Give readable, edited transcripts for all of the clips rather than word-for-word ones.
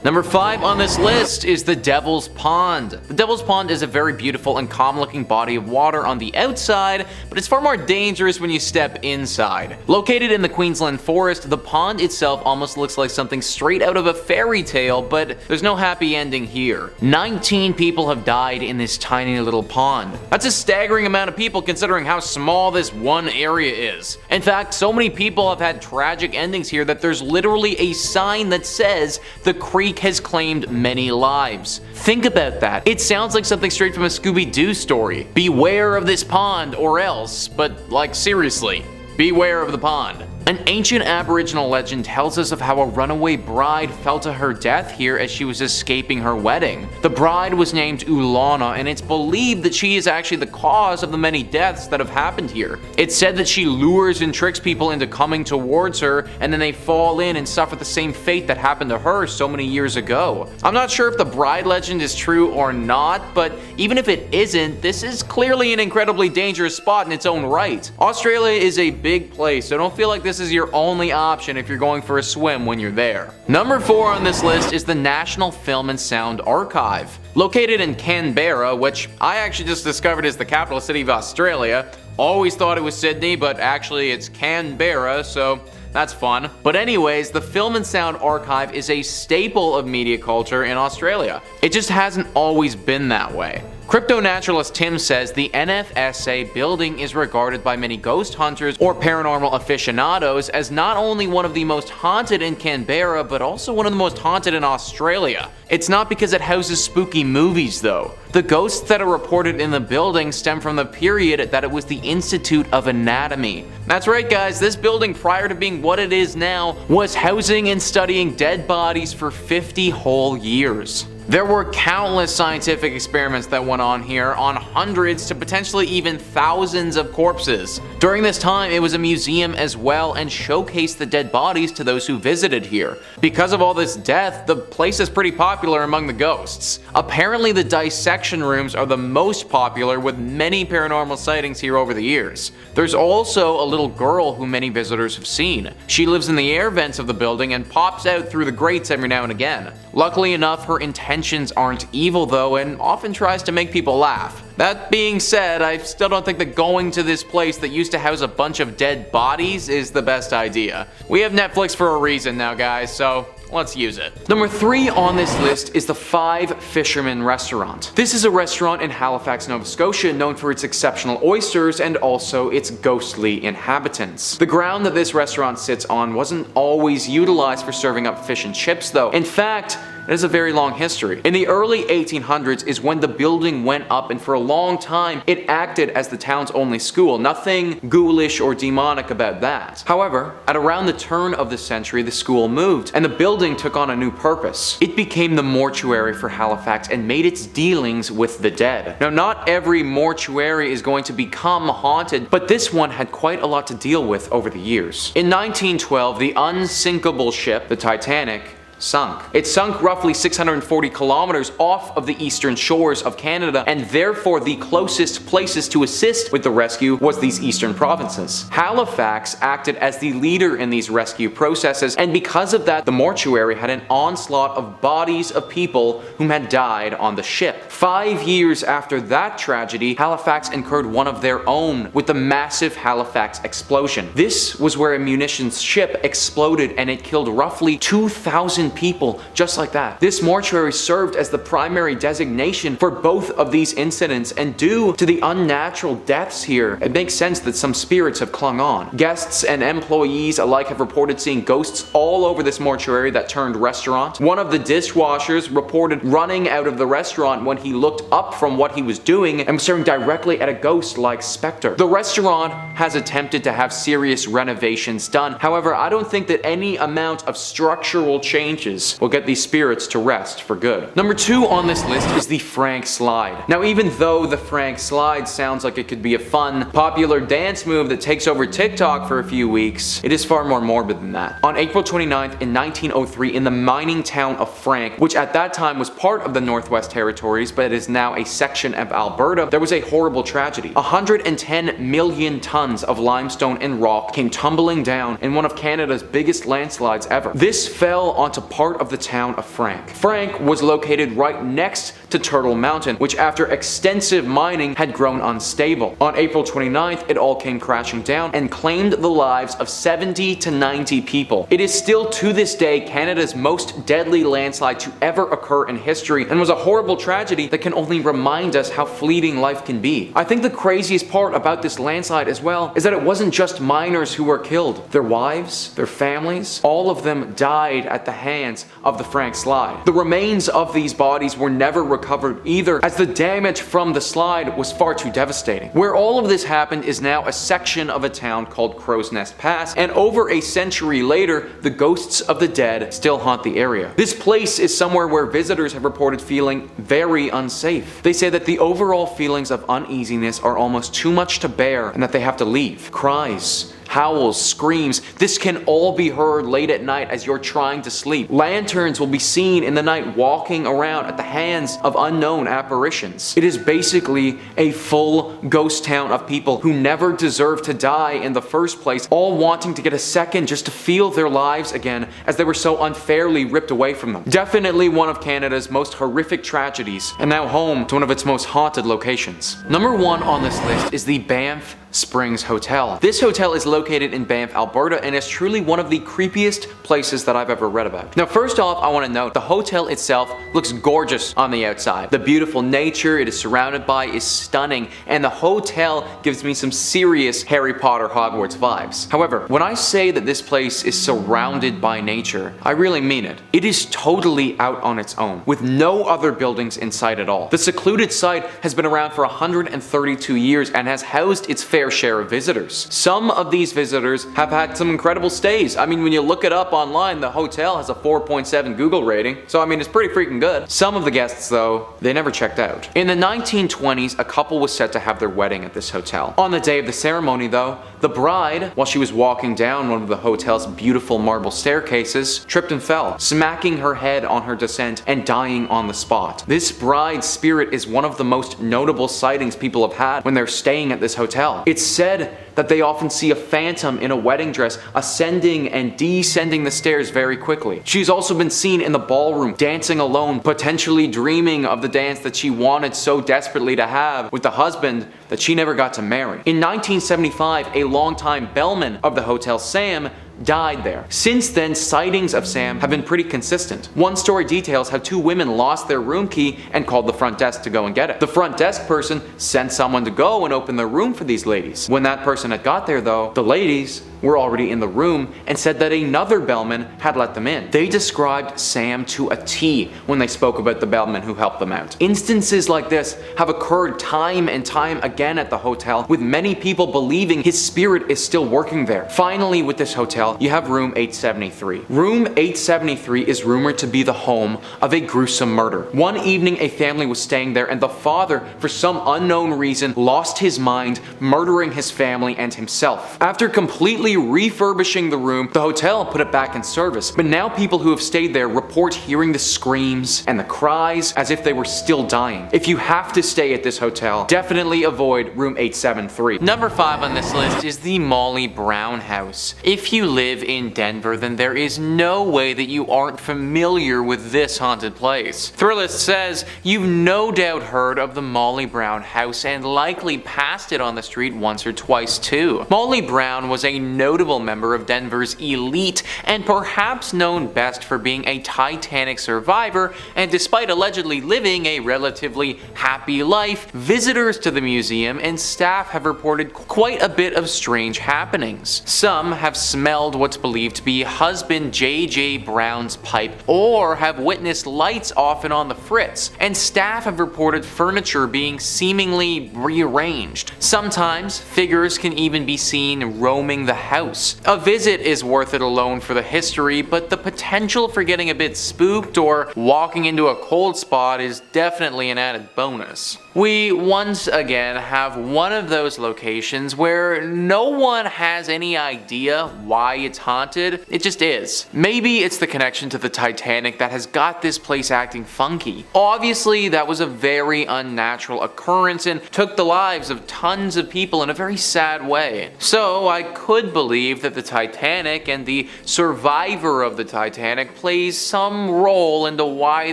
Number 5 on this list is the Devil's Pond. The Devil's Pond is a very beautiful and calm looking body of water on the outside, but it's far more dangerous when you step inside. Located in the Queensland forest, the pond itself almost looks like something straight out of a fairy tale, but there's no happy ending here. 19 people have died in this tiny little pond. That's a staggering amount of people considering how small this one area is. In fact, so many people have had tragic endings here that there's literally a sign that says the creek has claimed many lives. Think about that. It sounds like something straight from a Scooby-Doo story. Beware of this pond or else, but like seriously, beware of the pond. An ancient Aboriginal legend tells us of how a runaway bride fell to her death here as she was escaping her wedding. The bride was named Ulana, and it's believed that she is actually the cause of the many deaths that have happened here. It's said that she lures and tricks people into coming towards her, and then they fall in and suffer the same fate that happened to her so many years ago. I'm not sure if the bride legend is true or not, but even if it isn't, this is clearly an incredibly dangerous spot in its own right. Australia is a big place, so don't feel like this is your only option if you're going for a swim when you're there. Number 4 on this list is the National Film and Sound Archive. Located in Canberra, which I actually just discovered is the capital city of Australia. Always thought it was Sydney, but actually it's Canberra, so that's fun. But anyways, the Film and Sound Archive is a staple of media culture in Australia. It just hasn't always been that way. Crypto-naturalist Tim says the NFSA building is regarded by many ghost hunters or paranormal aficionados as not only one of the most haunted in Canberra, but also one of the most haunted in Australia. It's not because it houses spooky movies though. The ghosts that are reported in the building stem from the period that it was the Institute of Anatomy. That's right guys, this building prior to being what it is now was housing and studying dead bodies for 50 whole years. There were countless scientific experiments that went on here on hundreds to potentially even thousands of corpses. During this time, it was a museum as well and showcased the dead bodies to those who visited here. Because of all this death, the place is pretty popular among the ghosts. Apparently, the dissection rooms are the most popular with many paranormal sightings here over the years. There's also a little girl who many visitors have seen. She lives in the air vents of the building and pops out through the grates every now and again. Luckily enough, her intentions aren't evil though, and often tries to make people laugh. That being said, I still don't think that going to this place that used to house a bunch of dead bodies is the best idea. We have Netflix for a reason now guys, so let's use it. Number 3 on this list is the Fisherman Restaurant. This is a restaurant in Halifax, Nova Scotia known for its exceptional oysters and also its ghostly inhabitants. The ground that this restaurant sits on wasn't always utilized for serving up fish and chips though. In fact, it has a very long history. In the early 1800s is when the building went up, and for a long time it acted as the town's only school. Nothing ghoulish or demonic about that. However, at around the turn of the century the school moved and the building took on a new purpose. It became the mortuary for Halifax and made its dealings with the dead. Now not every mortuary is going to become haunted, but this one had quite a lot to deal with over the years. In 1912, the unsinkable ship, the Titanic, sunk. It sunk roughly 640 kilometers off of the eastern shores of Canada, and therefore the closest places to assist with the rescue was these eastern provinces. Halifax acted as the leader in these rescue processes, and because of that the mortuary had an onslaught of bodies of people whom had died on the ship. 5 years after that tragedy, Halifax incurred one of their own with the massive Halifax explosion. This was where a munitions ship exploded and it killed roughly 2,000 people just like that. This mortuary served as the primary designation for both of these incidents, and due to the unnatural deaths here, it makes sense that some spirits have clung on. Guests and employees alike have reported seeing ghosts all over this mortuary that turned restaurant. One of the dishwashers reported running out of the restaurant when he looked up from what he was doing and was staring directly at a ghost-like specter. The restaurant has attempted to have serious renovations done. However, I don't think that any amount of structural changes will get these spirits to rest for good. Number 2 on this list is the Frank Slide. Now even though the Frank Slide sounds like it could be a fun, popular dance move that takes over TikTok for a few weeks, it is far more morbid than that. On April 29th in 1903 in the mining town of Frank, which at that time was part of the Northwest Territories but is now a section of Alberta, there was a horrible tragedy. 110 million tons of limestone and rock came tumbling down in one of Canada's biggest landslides ever. This fell onto part of the town of Frank. Frank was located right next to Turtle Mountain, which after extensive mining had grown unstable. On April 29th, it all came crashing down and claimed the lives of 70 to 90 people. It is still to this day Canada's most deadly landslide to ever occur in history, and was a horrible tragedy that can only remind us how fleeting life can be. I think the craziest part about this landslide as well is that it wasn't just miners who were killed. Their wives, their families, all of them died at the hands of the Frank slide. The remains of these bodies were never recovered either, as the damage from the slide was far too devastating. Where all of this happened is now a section of a town called Crow's Nest Pass, and over a century later, the ghosts of the dead still haunt the area. This place is somewhere where visitors have reported feeling very unsafe. They say that the overall feelings of uneasiness are almost too much to bear and that they have to leave. Cries, howls, screams, this can all be heard late at night as you're trying to sleep. Lanterns will be seen in the night walking around at the hands of unknown apparitions. It is basically a full ghost town of people who never deserved to die in the first place, all wanting to get a second just to feel their lives again as they were so unfairly ripped away from them. Definitely one of Canada's most horrific tragedies, and now home to one of its most haunted locations. Number 1 on this list is the Banff Springs Hotel. This hotel is located in Banff, Alberta, and is truly one of the creepiest places that I've ever read about. Now, first off, I want to note the hotel itself looks gorgeous on the outside. The beautiful nature it is surrounded by is stunning, and the hotel gives me some serious Harry Potter Hogwarts vibes. However, when I say that this place is surrounded by nature, I really mean it. It is totally out on its own, with no other buildings in sight at all. The secluded site has been around for 132 years and has housed its fair share of visitors. Some of these visitors have had some incredible stays. I mean, when you look it up online, the hotel has a 4.7 Google rating, so I mean, it's pretty freaking good. Some of the guests, though, they never checked out. In the 1920s, a couple was set to have their wedding at this hotel. On the day of the ceremony, though, the bride, while she was walking down one of the hotel's beautiful marble staircases, tripped and fell, smacking her head on her descent and dying on the spot. This bride's spirit is one of the most notable sightings people have had when they're staying at this hotel. It's said that they often see a phantom in a wedding dress ascending and descending the stairs very quickly. She's also been seen in the ballroom dancing alone, potentially dreaming of the dance that she wanted so desperately to have with the husband that she never got to marry. In 1975, a longtime bellman of the hotel, Sam, died there. Since then, sightings of Sam have been pretty consistent. One story details how 2 women lost their room key and called the front desk to go and get it. The front desk person sent someone to go and open their room for these ladies. When that person had got there, though, the ladies were already in the room and said that another bellman had let them in. They described Sam to a T when they spoke about the bellman who helped them out. Instances like this have occurred time and time again at the hotel, with many people believing his spirit is still working there. Finally, with this hotel, you have room 873. Room 873 is rumored to be the home of a gruesome murder. One evening, a family was staying there, and the father, for some unknown reason, lost his mind, murdering his family and himself. After completely refurbishing the room, the hotel put it back in service, but now people who have stayed there report hearing the screams and the cries as if they were still dying. If you have to stay at this hotel, definitely avoid room 873. Number 5 on this list is the Molly Brown House. If you live in Denver, then there is no way that you aren't familiar with this haunted place. Thrillist says you've no doubt heard of the Molly Brown House and likely passed it on the street once or twice too. Molly Brown was a notable member of Denver's elite and perhaps known best for being a Titanic survivor, and despite allegedly living a relatively happy life, visitors to the museum and staff have reported quite a bit of strange happenings. Some have smelled what's believed to be husband J.J. Brown's pipe, or have witnessed lights off and on the fritz, and staff have reported furniture being seemingly rearranged. Sometimes figures can even be seen roaming the house. A visit is worth it alone for the history, but the potential for getting a bit spooked or walking into a cold spot is definitely an added bonus. We once again have one of those locations where no one has any idea why it's haunted, it just is. Maybe it's the connection to the Titanic that has got this place acting funky. Obviously, that was a very unnatural occurrence and took the lives of tons of people in a very sad way. So I could believe that the Titanic and the survivor of the Titanic plays some role into why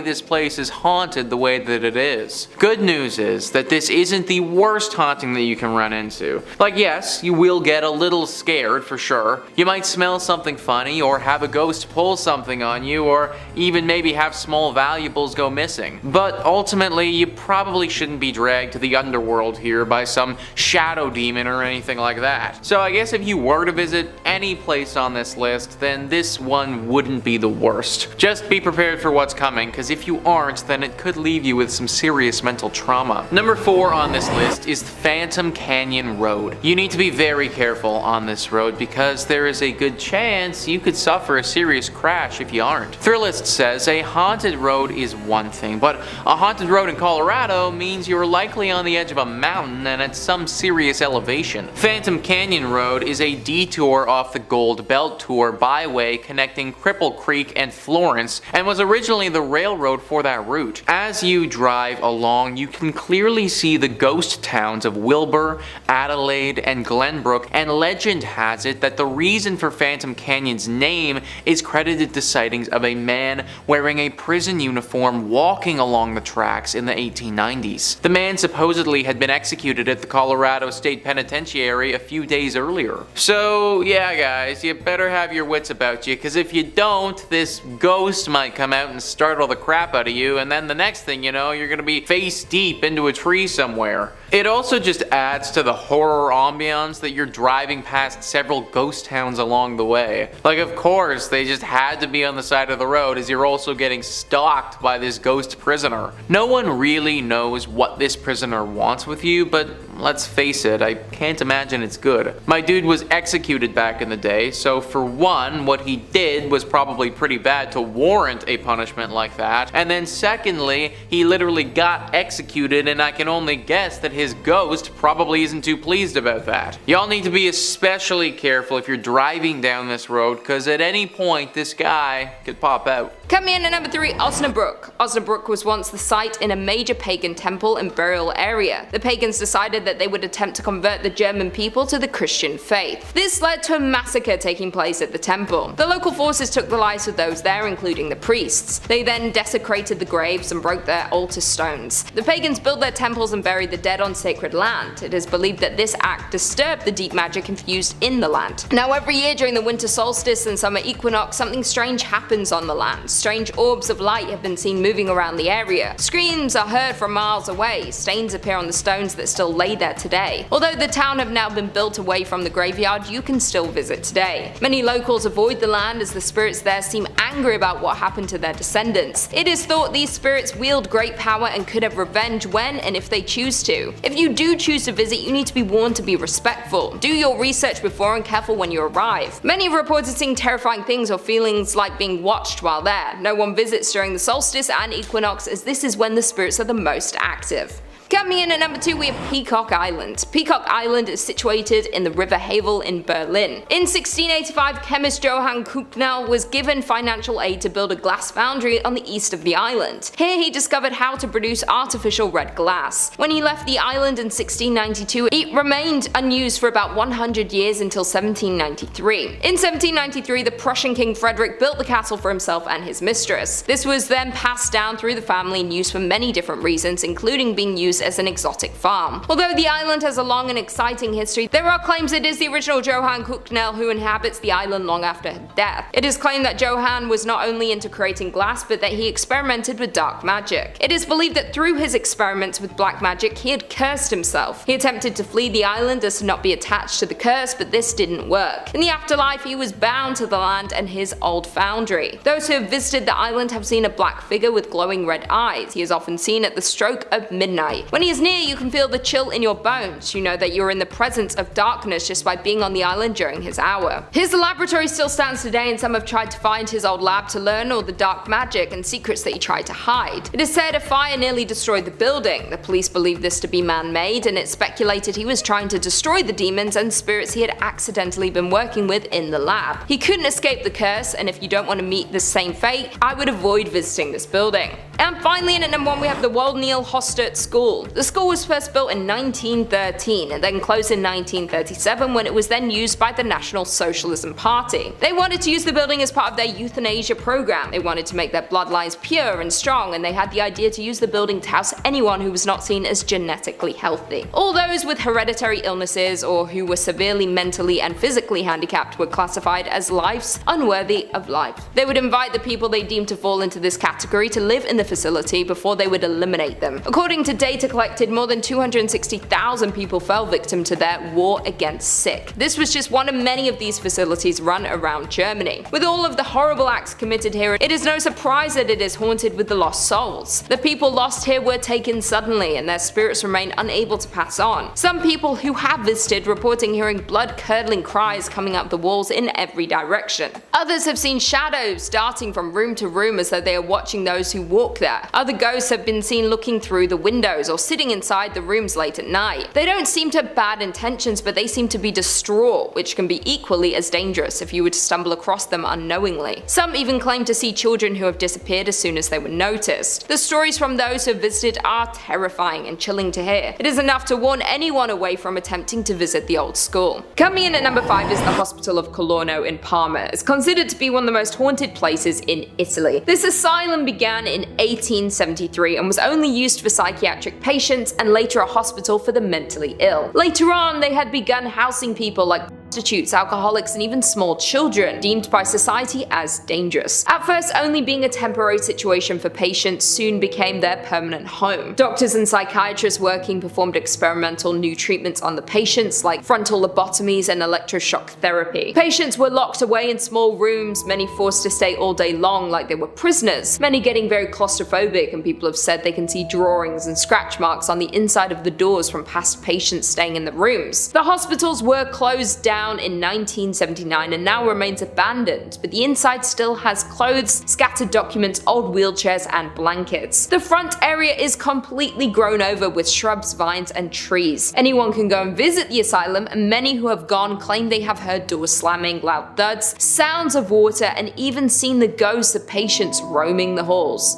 this place is haunted the way that it is. Good news is that this isn't the worst haunting that you can run into. Like, yes, you will get a little scared for sure. You might smell something funny, or have a ghost pull something on you, or even maybe have small valuables go missing. But ultimately, you probably shouldn't be dragged to the underworld here by some shadow demon or anything like that. So I guess if you were to visit any place on this list, then this one wouldn't be the worst. Just be prepared for what's coming, because if you aren't, then it could leave you with some serious mental trauma. Number 4 on this list is Phantom Canyon Road. You need to be very careful on this road because there is a good chance you could suffer a serious crash if you aren't. Thrillist says a haunted road is one thing, but a haunted road in Colorado means you're likely on the edge of a mountain and at some serious elevation. Phantom Canyon Road is a detour off the Gold Belt Tour byway connecting Cripple Creek and Florence, and was originally the railroad for that route. As you drive along, you can clearly see the ghost towns of Wilbur, Adelaide, and Glenbrook, and legend has it that the reason for Phantom Canyon's name is credited to sightings of a man wearing a prison uniform walking along the tracks in the 1890s. The man supposedly had been executed at the Colorado State Penitentiary a few days earlier. So yeah guys, you better have your wits about you, because if you don't, this ghost might come out and startle the crap out of you, and then the next thing you know, you're gonna be face deep into a tree somewhere. It also just adds to the horror ambiance that you're driving past several ghost towns along the way. Like, of course, they just had to be on the side of the road as you're also getting stalked by this ghost prisoner. No one really knows what this prisoner wants with you, but let's face it, I can't imagine it's good. My dude was executed back in the day, so for one, what he did was probably pretty bad to warrant a punishment like that, and then secondly, he literally got executed, and I can only guess that his ghost probably isn't too pleased about that. Y'all need to be especially careful if you're driving down this road, because at any point this guy could pop out. Coming in at number 3, Osnabrück. Osnabrück was once the site in a major pagan temple and burial area. The pagans decided that they would attempt to convert the German people to the Christian faith. This led to a massacre taking place at the temple. The local forces took the lives of those there, including the priests. They then desecrated the graves and broke their altar stones. The pagans built their temples and buried the dead on sacred land. It is believed that this act disturbed the deep magic infused in the land. Now every year during the winter solstice and summer equinox, something strange happens on the land. Strange orbs of light have been seen moving around the area. Screams are heard from miles away. Stains appear on the stones that still lay there today. Although the town have now been built away from the graveyard, you can still visit today. Many locals avoid the land as the spirits there seem angry about what happened to their descendants. It is thought these spirits wield great power and could have revenge when and if they choose to. If you do choose to visit, you need to be warned to be respectful. Do your research before and careful when you arrive. Many have reported seeing terrifying things or feelings like being watched while there. No one visits during the solstice and equinox, as this is when the spirits are the most active. Coming in at number 2, we have Peacock Island. Peacock Island is situated in the River Havel in Berlin. In 1685, chemist Johann Kuhnel was given financial aid to build a glass foundry on the east of the island. Here he discovered how to produce artificial red glass. When he left the island in 1692, it remained unused for about 100 years until 1793. In 1793, the Prussian King Frederick built the castle for himself and his mistress. This was then passed down through the family and used for many different reasons, including being used as an exotic farm. Although the island has a long and exciting history, there are claims it is the original Johann Kuhnel who inhabits the island long after her death. It is claimed that Johann was not only into creating glass, but that he experimented with dark magic. It is believed that through his experiments with black magic, he had cursed himself. He attempted to flee the island as to not be attached to the curse, but this didn't work. In the afterlife, he was bound to the land and his old foundry. Those who have visited the island have seen a black figure with glowing red eyes. He is often seen at the stroke of midnight. When he is near, you can feel the chill in your bones. You know that you're in the presence of darkness just by being on the island during his hour. His laboratory still stands today, and some have tried to find his old lab to learn all the dark magic and secrets that he tried to hide. It is said a fire nearly destroyed the building. The police believe this to be man-made, and it's speculated he was trying to destroy the demons and spirits he had accidentally been working with in the lab. He couldn't escape the curse, and if you don't want to meet the same fate, I would avoid visiting this building. And finally, in at number 1, we have the Waldniel Hostert School. school. The school was first built in 1913 and then closed in 1937 when it was then used by the National Socialism Party. They wanted to use the building as part of their euthanasia program. They wanted to make their bloodlines pure and strong, and they had the idea to use the building to house anyone who was not seen as genetically healthy. All those with hereditary illnesses or who were severely mentally and physically handicapped were classified as lives unworthy of life. They would invite the people they deemed to fall into this category to live in the facility before they would eliminate them. According to data collected, more than 260,000 people fell victim to their war against sick. This was just one of many of these facilities run around Germany. With all of the horrible acts committed here, it is no surprise that it is haunted with the lost souls. The people lost here were taken suddenly and their spirits remain unable to pass on. Some people who have visited reporting hearing blood-curdling cries coming up the walls in every direction. Others have seen shadows darting from room to room as though they are watching those who walk there. Other ghosts have been seen looking through the windows or sitting inside the rooms late at night. They don't seem to have bad intentions, but they seem to be distraught, which can be equally as dangerous if you were to stumble across them unknowingly. Some even claim to see children who have disappeared as soon as they were noticed. The stories from those who have visited are terrifying and chilling to hear. It is enough to warn anyone away from attempting to visit the old school. Coming in at number 5 is the Hospital of Colorno in Parma. It's considered to be one of the most haunted places in Italy. This asylum began in 1873 and was only used for psychiatric patients and later a hospital for the mentally ill. Later on, they had begun housing people like prostitutes, alcoholics, and even small children, deemed by society as dangerous. At first only being a temporary situation for patients, soon became their permanent home. Doctors and psychiatrists working performed experimental new treatments on the patients like frontal lobotomies and electroshock therapy. Patients were locked away in small rooms, many forced to stay all day long like they were prisoners, many getting very claustrophobic, and people have said they can see drawings and scratch marks on the inside of the doors from past patients staying in the rooms. The hospitals were closed down in 1979 and now remains abandoned, but the inside still has clothes, scattered documents, old wheelchairs, and blankets. The front area is completely grown over with shrubs, vines, and trees. Anyone can go and visit the asylum, and many who have gone claim they have heard doors slamming, loud thuds, sounds of water, and even seen the ghosts of patients roaming the halls.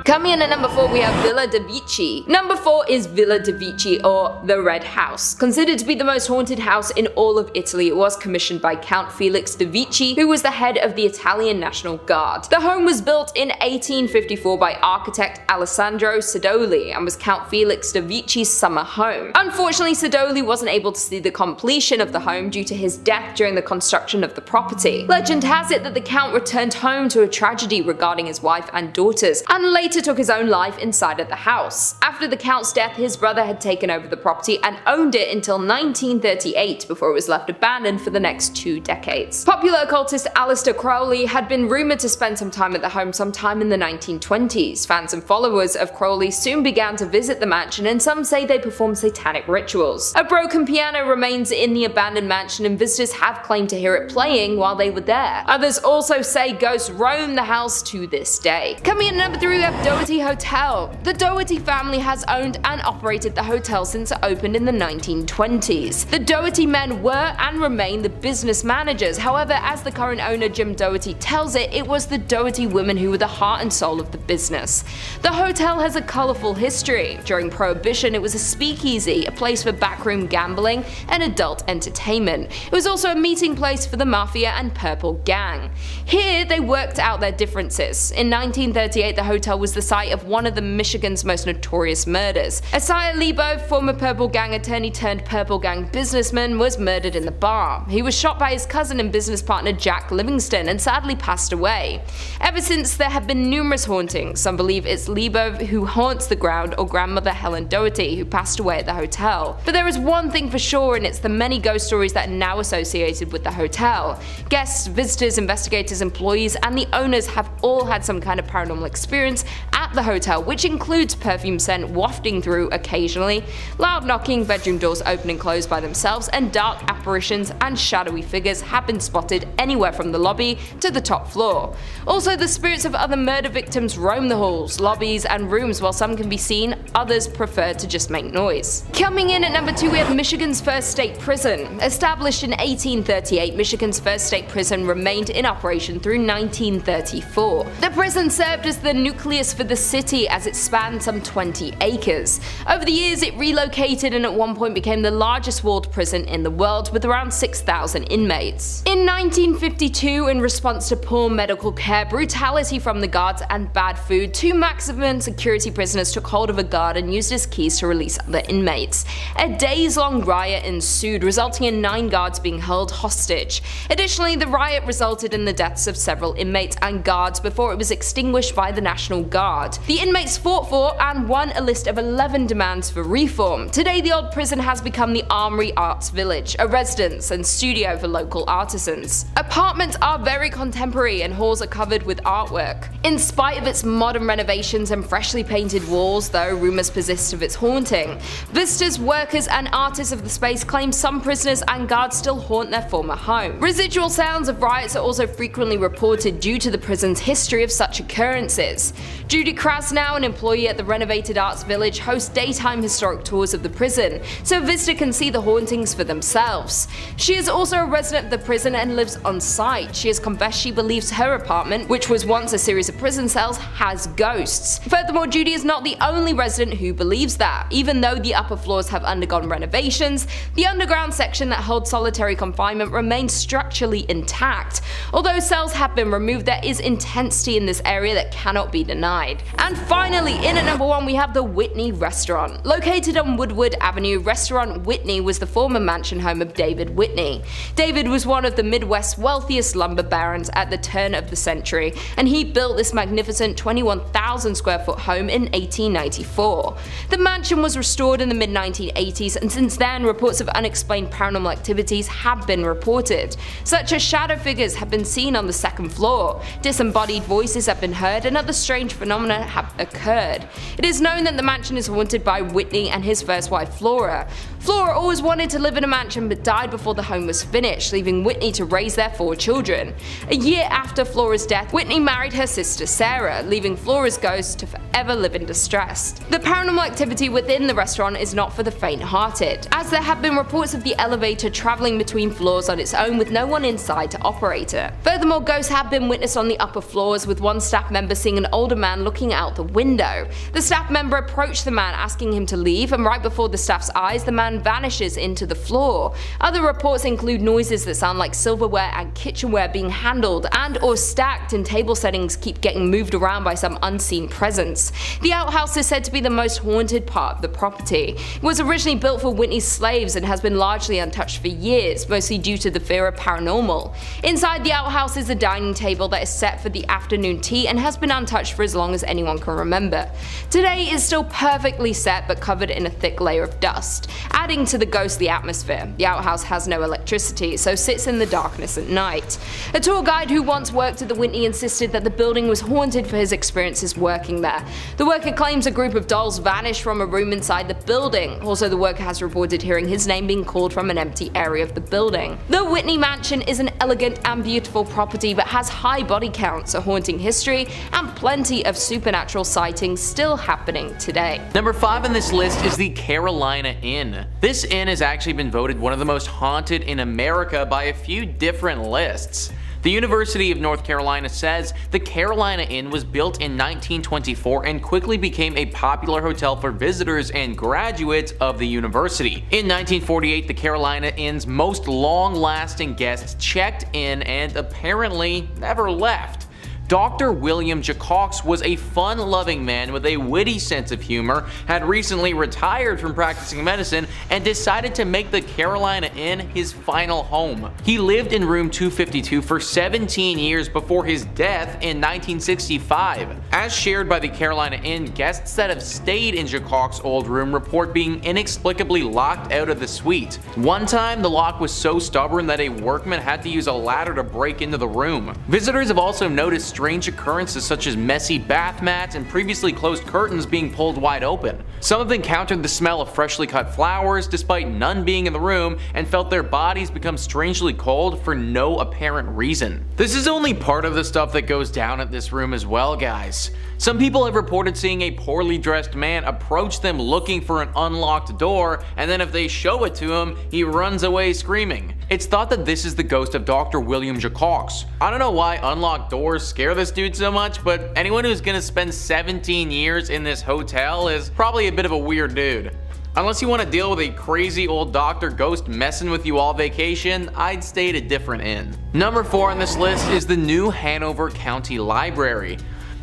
Coming in at number 4, we have Villa de Vecchi. Number 4 is Villa de Vecchi, or the Red House. Considered to be the most haunted house in all of Italy, it was commissioned by Count Felix de Vecchi, who was the head of the Italian National Guard. The home was built in 1854 by architect Alessandro Sedoli and was Count Felix de Vecchi's summer home. Unfortunately, Sedoli wasn't able to see the completion of the home due to his death during the construction of the property. Legend has it that the Count returned home to a tragedy regarding his wife and daughters, and later took his own life inside of the house. After the Count's death, his brother had taken over the property and owned it until 1938 before it was left abandoned for the next 2 decades. Popular occultist Aleister Crowley had been rumoured to spend some time at the home sometime in the 1920s. Fans and followers of Crowley soon began to visit the mansion, and some say they performed satanic rituals. A broken piano remains in the abandoned mansion, and visitors have claimed to hear it playing while they were there. Others also say ghosts roam the house to this day. Coming in at number 3, we have Doherty Hotel. The Doherty family has owned and operated the hotel since it opened in the 1920s. The Doherty men were and remain the business managers. However, as the current owner Jim Doherty tells it, it was the Doherty women who were the heart and soul of the business. The hotel has a colourful history. During Prohibition, it was a speakeasy, a place for backroom gambling and adult entertainment. It was also a meeting place for the Mafia and Purple Gang. Here, they worked out their differences. In 1938, the hotel was the site of one of Michigan's most notorious murders. Isaiah Lebo, former Purple Gang attorney turned Purple Gang businessman, was murdered in the bar. He was shot by his cousin and business partner Jack Livingston and sadly passed away. Ever since, there have been numerous hauntings. Some believe it's Lebo who haunts the ground, or grandmother Helen Doherty, who passed away at the hotel. But there is one thing for sure, and it's the many ghost stories that are now associated with the hotel. Guests, visitors, investigators, employees, and the owners have all had some kind of paranormal experience at the hotel, which includes perfume scent wafting through occasionally, loud knocking, bedroom doors open and close by themselves, and dark apparitions and shadowy figures have been spotted anywhere from the lobby to the top floor. Also, the spirits of other murder victims roam the halls, lobbies, and rooms. While some can be seen, others prefer to just make noise. Coming in at number 2, we have Michigan's first state prison. Established in 1838, Michigan's first state prison remained in operation through 1934. The prison served as the nucleus for the city as it spanned some 20 acres. Over the years, it relocated and at one point became the largest walled prison in the world with around 6,000 inmates. In 1952, in response to poor medical care, brutality from the guards, and bad food, 2 maximum security prisoners took hold of a guard and used his keys to release other inmates. A days-long riot ensued, resulting in 9 guards being held hostage. Additionally, the riot resulted in the deaths of several inmates and guards before it was extinguished by the National Guard. The inmates fought for and won a list of 11 demands for reform. Today, the old prison has become the Armory Arts Village, a residence and studio for local artisans. Apartments are very contemporary and halls are covered with artwork. In spite of its modern renovations and freshly painted walls, though, rumours persist of its haunting. Visitors, workers, and artists of the space claim some prisoners and guards still haunt their former home. Residual sounds of riots are also frequently reported due to the prison's history of such occurrences. Judy Krasnow, an employee at the renovated Arts Village, hosts daytime historic tours of the prison, so a visitor can see the hauntings for themselves. She is also a resident of the prison and lives on site. She has confessed she believes her apartment, which was once a series of prison cells, has ghosts. Furthermore, Judy is not the only resident who believes that. Even though the upper floors have undergone renovations, the underground section that holds solitary confinement remains structurally intact. Although cells have been removed, there is intensity in this area that cannot be denied. And finally, in at number 1, we have the Whitney Restaurant. Located on Woodward Avenue, Restaurant Whitney was the former mansion home of David Whitney. David was one of the Midwest's wealthiest lumber barons at the turn of the century, and he built this magnificent 21,000 square foot home in 1894. The mansion was restored in the mid-1980s, and since then, reports of unexplained paranormal activities have been reported, such as shadow figures have been seen on the second floor, disembodied voices have been heard, and other strange phenomena have occurred. It is known that the mansion is haunted by Whitney and his first wife Flora. Flora always wanted to live in a mansion but died before the home was finished, leaving Whitney to raise their 4 children. A year after Flora's death, Whitney married her sister Sarah, leaving Flora's ghost to forever live in distress. The paranormal activity within the restaurant is not for the faint-hearted, as there have been reports of the elevator travelling between floors on its own with no one inside to operate it. Furthermore, ghosts have been witnessed on the upper floors, with one staff member seeing an older man looking out the window. The staff member approached the man asking him to leave, and right before the staff's eyes, the man vanishes into the floor. Other reports include noises that sound like silverware and kitchenware being handled and or stacked in table settings keep getting moved around by some unseen presence. The outhouse is said to be the most haunted part of the property. It was originally built for Whitney's slaves and has been largely untouched for years, mostly due to the fear of paranormal. Inside the outhouse is a dining table that is set for the afternoon tea and has been untouched for as long as anyone can remember. Today is still perfectly set but covered in a thick layer of dust, adding to the ghostly atmosphere. The outhouse has no electricity, so sits in the darkness at night. A tour guide who once worked at the Whitney insisted that the building was haunted for his experiences working there. The worker claims a group of dolls vanished from a room inside the building. Also, the worker has reported hearing his name being called from an empty area of the building. The Whitney Mansion is an elegant and beautiful property but has high body counts, a haunting history, and plenty of supernatural sightings still happening today. Number 5 on this list is the Carolina Inn. This inn has actually been voted one of the most haunted in America by a few different lists. The University of North Carolina says the Carolina Inn was built in 1924 and quickly became a popular hotel for visitors and graduates of the university. In 1948, the Carolina Inn's most long-lasting guests checked in and apparently never left. Dr. William Jacox was a fun-loving man with a witty sense of humor, had recently retired from practicing medicine, and decided to make the Carolina Inn his final home. He lived in room 252 for 17 years before his death in 1965. As shared by the Carolina Inn, guests that have stayed in Jacox's old room report being inexplicably locked out of the suite. One time, the lock was so stubborn that a workman had to use a ladder to break into the room. Visitors have also noticed strange occurrences such as messy bath mats and previously closed curtains being pulled wide open. Some have encountered the smell of freshly cut flowers despite none being in the room and felt their bodies become strangely cold for no apparent reason. This is only part of the stuff that goes down at this room as well, guys. Some people have reported seeing a poorly dressed man approach them looking for an unlocked door, and then if they show it to him, he runs away screaming. It's thought that this is the ghost of Dr. William Jacox. I don't know why unlocked doors scare this dude so much, but anyone who's gonna spend 17 years in this hotel is probably a bit of a weird dude. Unless you want to deal with a crazy old doctor ghost messing with you all vacation, I'd stay at a different inn. Number 4 on this list is the new Hanover County Library.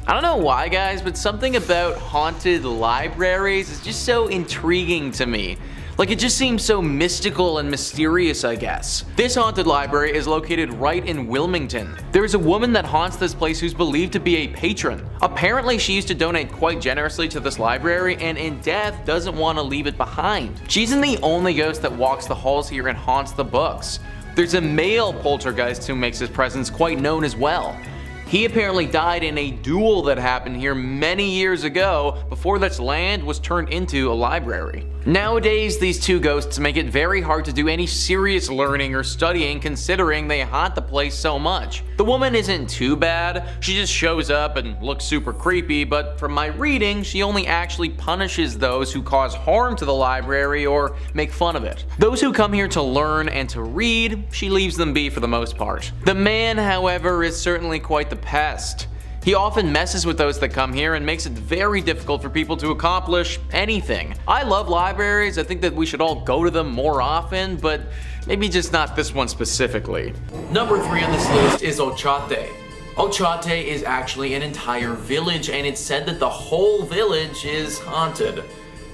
I don't know why, guys, but something about haunted libraries is just so intriguing to me. Like, it just seems so mystical and mysterious, I guess. This haunted library is located right in Wilmington. There's a woman that haunts this place who's believed to be a patron. Apparently, she used to donate quite generously to this library and in death doesn't want to leave it behind. She isn't the only ghost that walks the halls here and haunts the books. There's a male poltergeist who makes his presence quite known as well. He apparently died in a duel that happened here many years ago before this land was turned into a library. Nowadays, these two ghosts make it very hard to do any serious learning or studying considering they haunt the place so much. The woman isn't too bad, she just shows up and looks super creepy, but from my reading, she only actually punishes those who cause harm to the library or make fun of it. Those who come here to learn and to read, she leaves them be for the most part. The man, however, is certainly quite the pest. He often messes with those that come here and makes it very difficult for people to accomplish anything. I love libraries, I think that we should all go to them more often, but maybe just not this one specifically. Number 3 on this list is Ochate. Ochate is actually an entire village, and it's said that the whole village is haunted.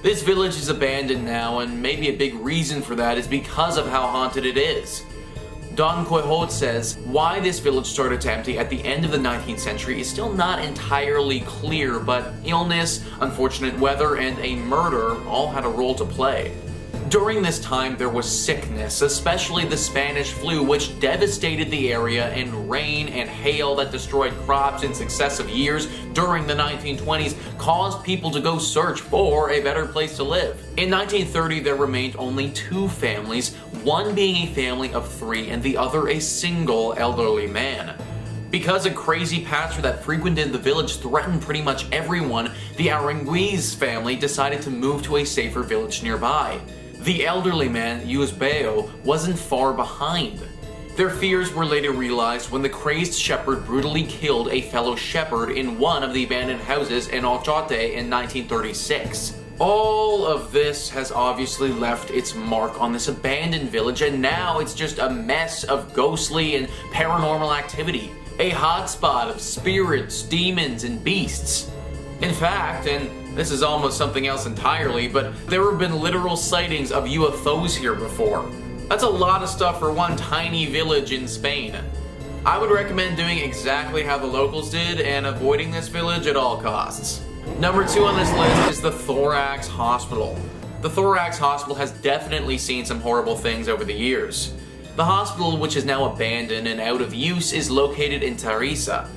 This village is abandoned now, and maybe a big reason for that is because of how haunted it is. Don Quixote says why this village started to empty at the end of the 19th century is still not entirely clear, but illness, unfortunate weather, and a murder all had a role to play. During this time, there was sickness, especially the Spanish flu, which devastated the area, and rain and hail that destroyed crops in successive years during the 1920s caused people to go search for a better place to live. In 1930, there remained only 2 families, one being a family of 3 and the other a single elderly man. Because a crazy pastor that frequented the village threatened pretty much everyone, the Aranguiz family decided to move to a safer village nearby. The elderly man, Eusebio, wasn't far behind. Their fears were later realized when the crazed shepherd brutally killed a fellow shepherd in one of the abandoned houses in Ochate in 1936. All of this has obviously left its mark on this abandoned village, and now it's just a mess of ghostly and paranormal activity. A hotspot of spirits, demons, and beasts. In fact, and this is almost something else entirely, but there have been literal sightings of UFOs here before. That's a lot of stuff for one tiny village in Spain. I would recommend doing exactly how the locals did and avoiding this village at all costs. Number 2 on this list is the Thorax Hospital. The Thorax Hospital has definitely seen some horrible things over the years. The hospital, which is now abandoned and out of use, is located in Teresa.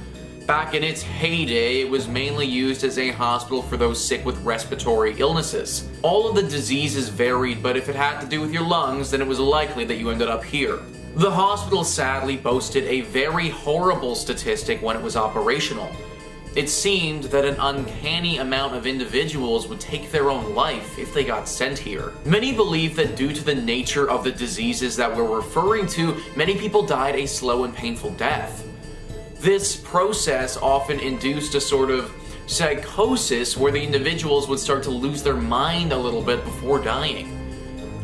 Back in its heyday, it was mainly used as a hospital for those sick with respiratory illnesses. All of the diseases varied, but if it had to do with your lungs, then it was likely that you ended up here. The hospital sadly boasted a very horrible statistic when it was operational. It seemed that an uncanny amount of individuals would take their own life if they got sent here. Many believe that due to the nature of the diseases that we're referring to, many people died a slow and painful death. This process often induced a sort of psychosis where the individuals would start to lose their mind a little bit before dying.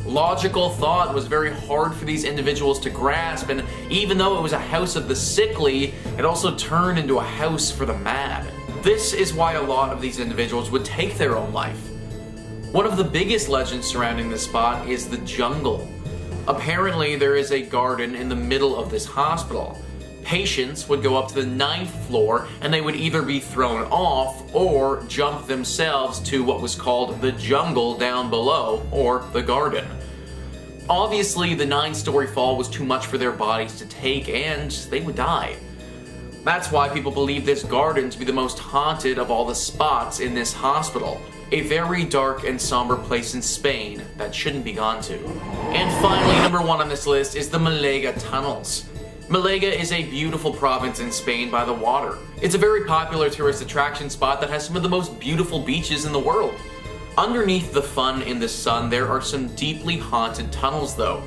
Logical thought was very hard for these individuals to grasp, and even though it was a house of the sickly, it also turned into a house for the mad. This is why a lot of these individuals would take their own life. One of the biggest legends surrounding this spot is the jungle. Apparently, there is a garden in the middle of this hospital. Patients would go up to the 9th floor and they would either be thrown off or jump themselves to what was called the jungle down below, or the garden. Obviously, the 9-story fall was too much for their bodies to take and they would die. That's why people believe this garden to be the most haunted of all the spots in this hospital. A very dark and somber place in Spain that shouldn't be gone to. And finally, number 1 on this list is the Malaga Tunnels. Malaga is a beautiful province in Spain by the water. It's a very popular tourist attraction spot that has some of the most beautiful beaches in the world. Underneath the fun in the sun, there are some deeply haunted tunnels though.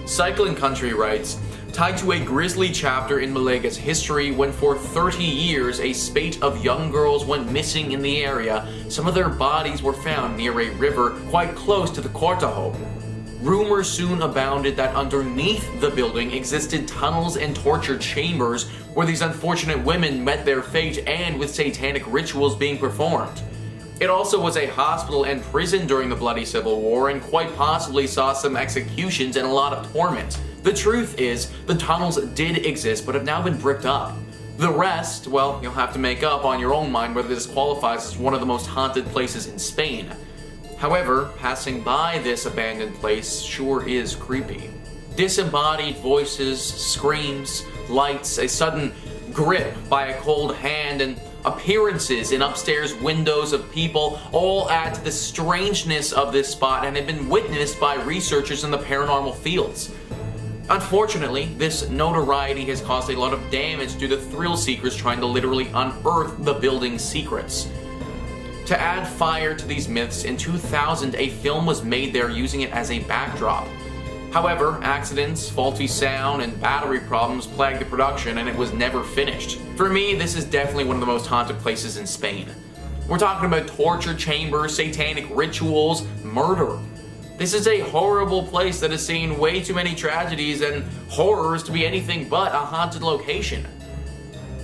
Cycling Country writes, tied to a grisly chapter in Malaga's history when for 30 years a spate of young girls went missing in the area, some of their bodies were found near a river quite close to the Cortajo. Rumors soon abounded that underneath the building existed tunnels and torture chambers where these unfortunate women met their fate and with satanic rituals being performed. It also was a hospital and prison during the bloody Civil War and quite possibly saw some executions and a lot of torment. The truth is, the tunnels did exist but have now been bricked up. The rest, well, you'll have to make up on your own mind whether this qualifies as one of the most haunted places in Spain. However, passing by this abandoned place sure is creepy. Disembodied voices, screams, lights, a sudden grip by a cold hand, and appearances in upstairs windows of people all add to the strangeness of this spot and have been witnessed by researchers in the paranormal fields. Unfortunately, this notoriety has caused a lot of damage to the thrill seekers trying to literally unearth the building's secrets. To add fire to these myths, in 2000 a film was made there using it as a backdrop. However, accidents, faulty sound, and battery problems plagued the production and it was never finished. For me, this is definitely one of the most haunted places in Spain. We're talking about torture chambers, satanic rituals, murder. This is a horrible place that has seen way too many tragedies and horrors to be anything but a haunted location.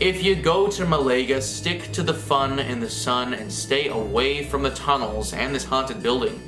If you go to Malaga, stick to the fun and the sun and stay away from the tunnels and this haunted building.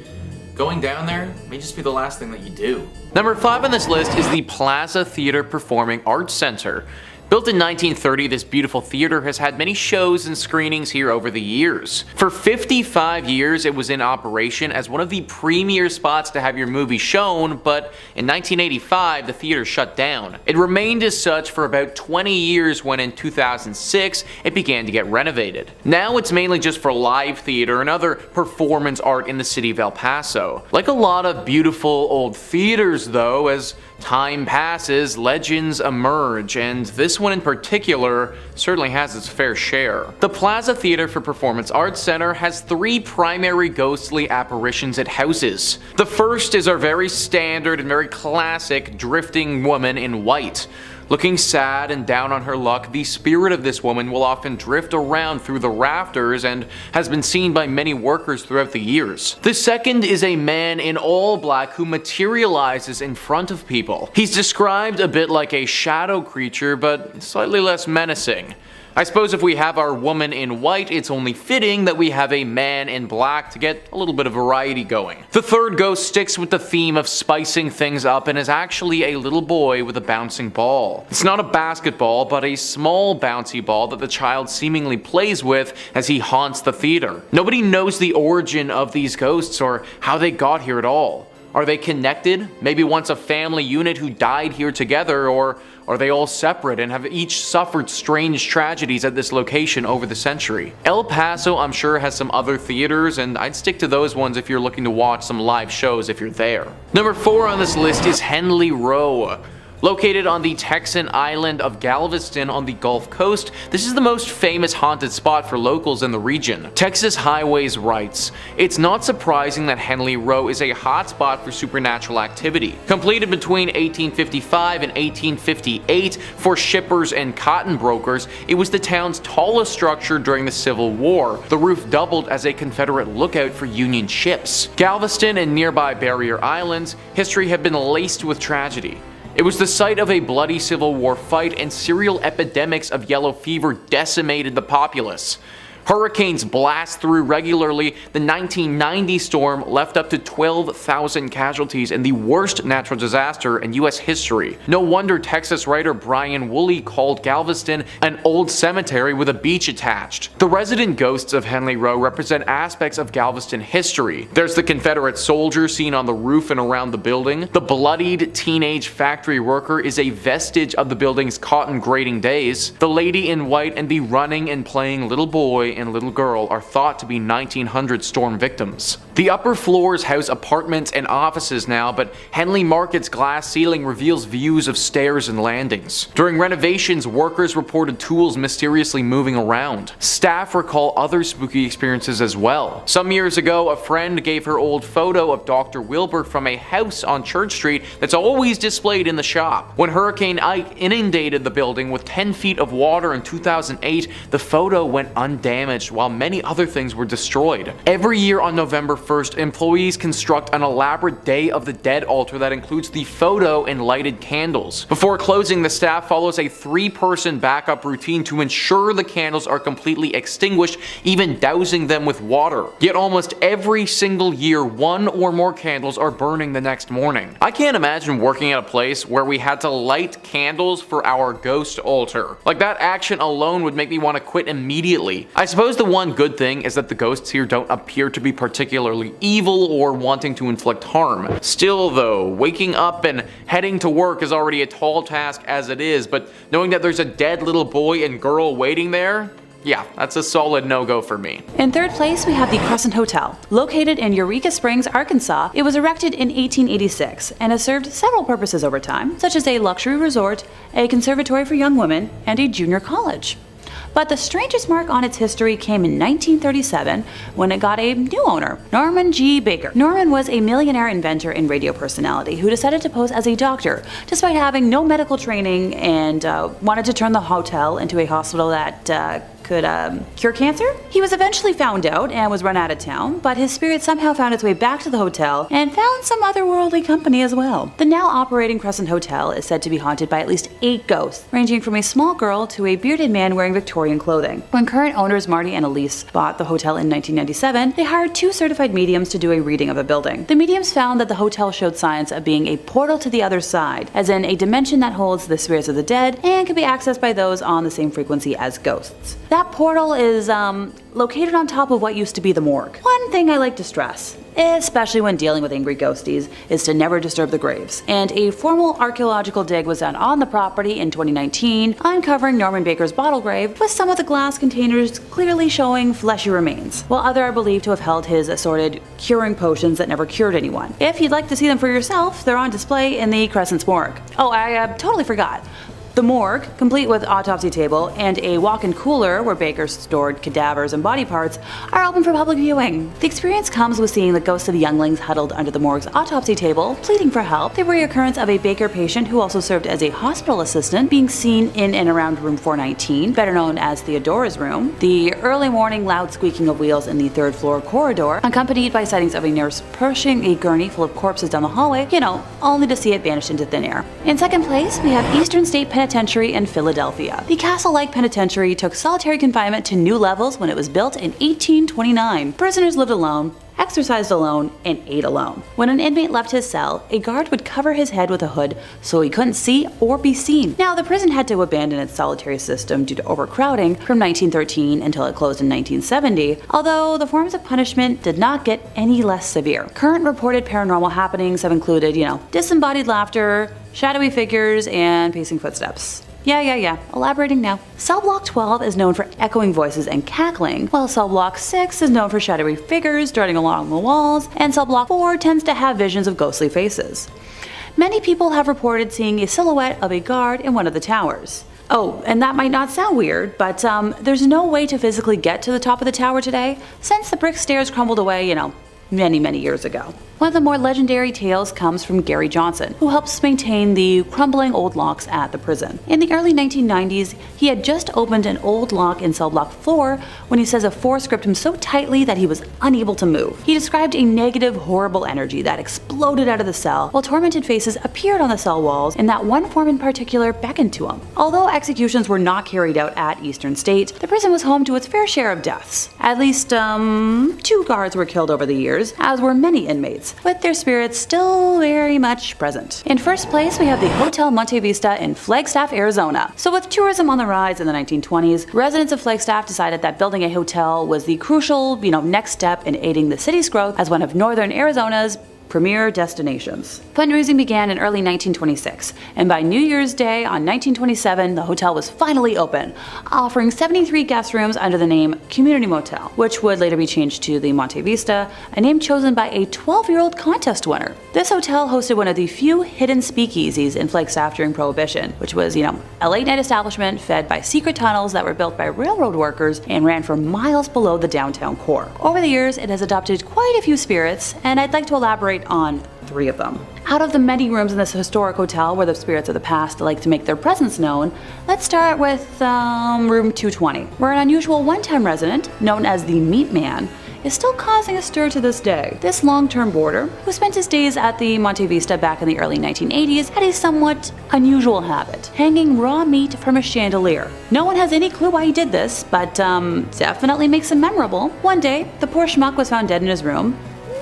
Going down there may just be the last thing that you do. Number 5 on this list is the Plaza Theater Performing Arts Center. Built in 1930, this beautiful theater has had many shows and screenings here over the years. For 55 years, it was in operation as one of the premier spots to have your movie shown, but in 1985, the theater shut down. It remained as such for about 20 years when in 2006, it began to get renovated. Now it's mainly just for live theater and other performance art in the city of El Paso. Like a lot of beautiful old theaters though, as time passes, legends emerge, and this one in particular certainly has its fair share. The Plaza Theater for Performance Arts Center has 3 primary ghostly apparitions it houses. The first is our very standard and very classic drifting woman in white. Looking sad and down on her luck, the spirit of this woman will often drift around through the rafters and has been seen by many workers throughout the years. The second is a man in all black who materializes in front of people. He's described a bit like a shadow creature, but slightly less menacing. I suppose if we have our woman in white, it's only fitting that we have a man in black to get a little bit of variety going. The third ghost sticks with the theme of spicing things up and is actually a little boy with a bouncing ball. It's not a basketball, but a small bouncy ball that the child seemingly plays with as he haunts the theater. Nobody knows the origin of these ghosts or how they got here at all. Are they connected? Maybe once a family unit who died here together, or are they all separate and have each suffered strange tragedies at this location over the century? El Paso, I'm sure, has some other theaters, and I'd stick to those ones if you're looking to watch some live shows if you're there. Number 4 on this list is Hendley Row. Located on the Texan island of Galveston on the Gulf Coast, this is the most famous haunted spot for locals in the region. Texas Highways writes, "It's not surprising that Hendley Row is a hotspot for supernatural activity. Completed between 1855 and 1858 for shippers and cotton brokers, it was the town's tallest structure during the Civil War. The roof doubled as a Confederate lookout for Union ships. Galveston and nearby Barrier Islands, history have been laced with tragedy. It was the site of a bloody Civil War fight, and serial epidemics of yellow fever decimated the populace. Hurricanes blast through regularly. The 1990 storm left up to 12,000 casualties in the worst natural disaster in US history. No wonder Texas writer Brian Woolley called Galveston an old cemetery with a beach attached. The resident ghosts of Hendley Row represent aspects of Galveston history. There's the Confederate soldier seen on the roof and around the building. The bloodied teenage factory worker is a vestige of the building's cotton grading days. The lady in white and the running and playing little boy and little girl are thought to be 1900 storm victims. The upper floors house apartments and offices now, but Henley Market's glass ceiling reveals views of stairs and landings. During renovations, workers reported tools mysteriously moving around. Staff recall other spooky experiences as well. Some years ago, a friend gave her old photo of Dr. Wilbur from a house on Church Street that's always displayed in the shop. When Hurricane Ike inundated the building with 10 feet of water in 2008, the photo went undamaged while many other things were destroyed. Every year on November 1st, employees construct an elaborate Day of the Dead altar that includes the photo and lighted candles. Before closing, the staff follows a 3-person backup routine to ensure the candles are completely extinguished, even dousing them with water. Yet almost every single year, 1 or more candles are burning the next morning. I can't imagine working at a place where we had to light candles for our ghost altar. Like, that action alone would make me want to quit immediately. I suppose the one good thing is that the ghosts here don't appear to be particularly evil or wanting to inflict harm. Still though, waking up and heading to work is already a tall task as it is, but knowing that there's a dead little boy and girl waiting there, yeah, that's a solid no-go for me. In third place, we have the Crescent Hotel. Located in Eureka Springs, Arkansas, it was erected in 1886 and has served several purposes over time, such as a luxury resort, a conservatory for young women, and a junior college. But the strangest mark on its history came in 1937 when it got a new owner, Norman G. Baker. Norman was a millionaire inventor and radio personality who decided to pose as a doctor despite having no medical training and wanted to turn the hotel into a hospital that could cure cancer. He was eventually found out and was run out of town, but his spirit somehow found its way back to the hotel and found some otherworldly company as well. The now operating Crescent Hotel is said to be haunted by at least 8 ghosts, ranging from a small girl to a bearded man wearing Victorian clothing. When current owners Marty and Elise bought the hotel in 1997, they hired 2 certified mediums to do a reading of the building. The mediums found that the hotel showed signs of being a portal to the other side, as in a dimension that holds the spirits of the dead and can be accessed by those on the same frequency as ghosts. That portal is located on top of what used to be the morgue. One thing I like to stress, especially when dealing with angry ghosties, is to never disturb the graves. And a formal archaeological dig was done on the property in 2019, uncovering Norman Baker's bottle grave, with some of the glass containers clearly showing fleshy remains, while others are believed to have held his assorted curing potions that never cured anyone. If you'd like to see them for yourself, they're on display in the Crescent's morgue. Oh, I totally forgot. The morgue, complete with autopsy table and a walk-in cooler where Baker stored cadavers and body parts, are open for public viewing. The experience comes with seeing the ghosts of younglings huddled under the morgue's autopsy table, pleading for help. The reoccurrence of a Baker patient who also served as a hospital assistant being seen in and around room 419, better known as Theodora's room. The early morning loud squeaking of wheels in the 3rd floor corridor, accompanied by sightings of a nurse pushing a gurney full of corpses down the hallway, only to see it vanish into thin air. In second place, we have Eastern State Penitentiary in Philadelphia. The castle-like penitentiary took solitary confinement to new levels when it was built in 1829. Prisoners lived alone, exercised alone, and ate alone. When an inmate left his cell, a guard would cover his head with a hood so he couldn't see or be seen. Now, the prison had to abandon its solitary system due to overcrowding from 1913 until it closed in 1970, although the forms of punishment did not get any less severe. Current reported paranormal happenings have included, disembodied laughter, shadowy figures, and pacing footsteps. Yeah. Elaborating now. Cell Block 12 is known for echoing voices and cackling, while Cell Block 6 is known for shadowy figures darting along the walls, and Cell Block 4 tends to have visions of ghostly faces. Many people have reported seeing a silhouette of a guard in one of the towers. Oh, and that might not sound weird, but there's no way to physically get to the top of the tower today, since the brick stairs crumbled away, many years ago. One of the more legendary tales comes from Gary Johnson, who helps maintain the crumbling old locks at the prison. In the early 1990s, he had just opened an old lock in cell block 4 when he says a force gripped him so tightly that he was unable to move. He described a negative, horrible energy that exploded out of the cell, while tormented faces appeared on the cell walls, and that one form in particular beckoned to him. Although executions were not carried out at Eastern State, the prison was home to its fair share of deaths. At least, 2 guards were killed over the years, as were many inmates, with their spirits still very much present. In first place, we have the Hotel Monte Vista in Flagstaff, Arizona. So with tourism on the rise in the 1920s, residents of Flagstaff decided that building a hotel was the crucial, next step in aiding the city's growth as one of northern Arizona's premier destinations. Fundraising began in early 1926, and by New Year's Day on 1927, the hotel was finally open, offering 73 guest rooms under the name Community Motel, which would later be changed to the Monte Vista, a name chosen by a 12-year-old contest winner. This hotel hosted one of the few hidden speakeasies in Flagstaff during Prohibition, which was, a late-night establishment fed by secret tunnels that were built by railroad workers and ran for miles below the downtown core. Over the years, it has adopted quite a few spirits, and I'd like to elaborate on 3 of them. Out of the many rooms in this historic hotel where the spirits of the past like to make their presence known, let's start with room 220, where an unusual one-time resident, known as the Meat Man, is still causing a stir to this day. This long-term boarder, who spent his days at the Monte Vista back in the early 1980s, had a somewhat unusual habit, hanging raw meat from a chandelier. No one has any clue why he did this, but definitely makes him memorable. One day, the poor schmuck was found dead in his room.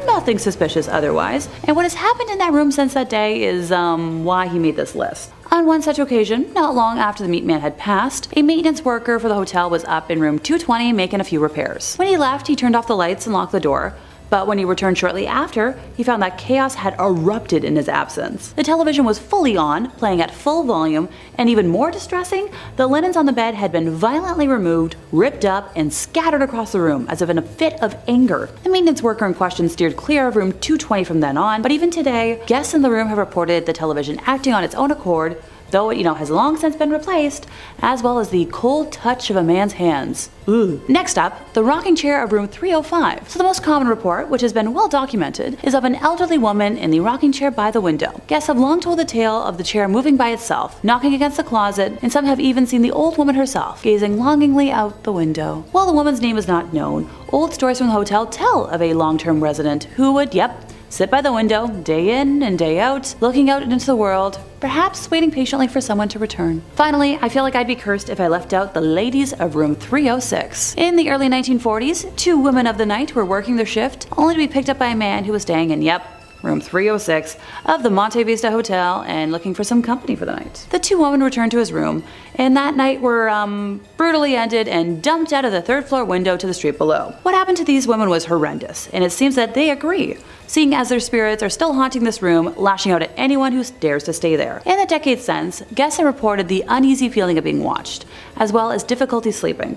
Nothing suspicious otherwise, and what has happened in that room since that day is why he made this list. On one such occasion, not long after the meat man had passed, a maintenance worker for the hotel was up in room 220 making a few repairs. When he left, he turned off the lights and locked the door. But when he returned shortly after, he found that chaos had erupted in his absence. The television was fully on, playing at full volume, and even more distressing, the linens on the bed had been violently removed, ripped up, and scattered across the room as if in a fit of anger. The maintenance worker in question steered clear of room 220 from then on, but even today, guests in the room have reported the television acting on its own accord, though it, has long since been replaced, as well as the cold touch of a man's hands. Ooh. Next up, the rocking chair of room 305. So the most common report, which has been well documented, is of an elderly woman in the rocking chair by the window. Guests have long told the tale of the chair moving by itself, knocking against the closet, and some have even seen the old woman herself, gazing longingly out the window. While the woman's name is not known, old stories from the hotel tell of a long-term resident who would, sit by the window, day in and day out, looking out into the world, perhaps waiting patiently for someone to return. Finally, I feel like I'd be cursed if I left out the ladies of room 306. In the early 1940s, 2 women of the night were working their shift, only to be picked up by a man who was staying in, room 306 of the Monte Vista Hotel and looking for some company for the night. The 2 women returned to his room, and that night were brutally ended and dumped out of the 3rd floor window to the street below. What happened to these women was horrendous, and it seems that they agree, seeing as their spirits are still haunting this room, lashing out at anyone who dares to stay there. In the decades since, guests have reported the uneasy feeling of being watched, as well as difficulty sleeping.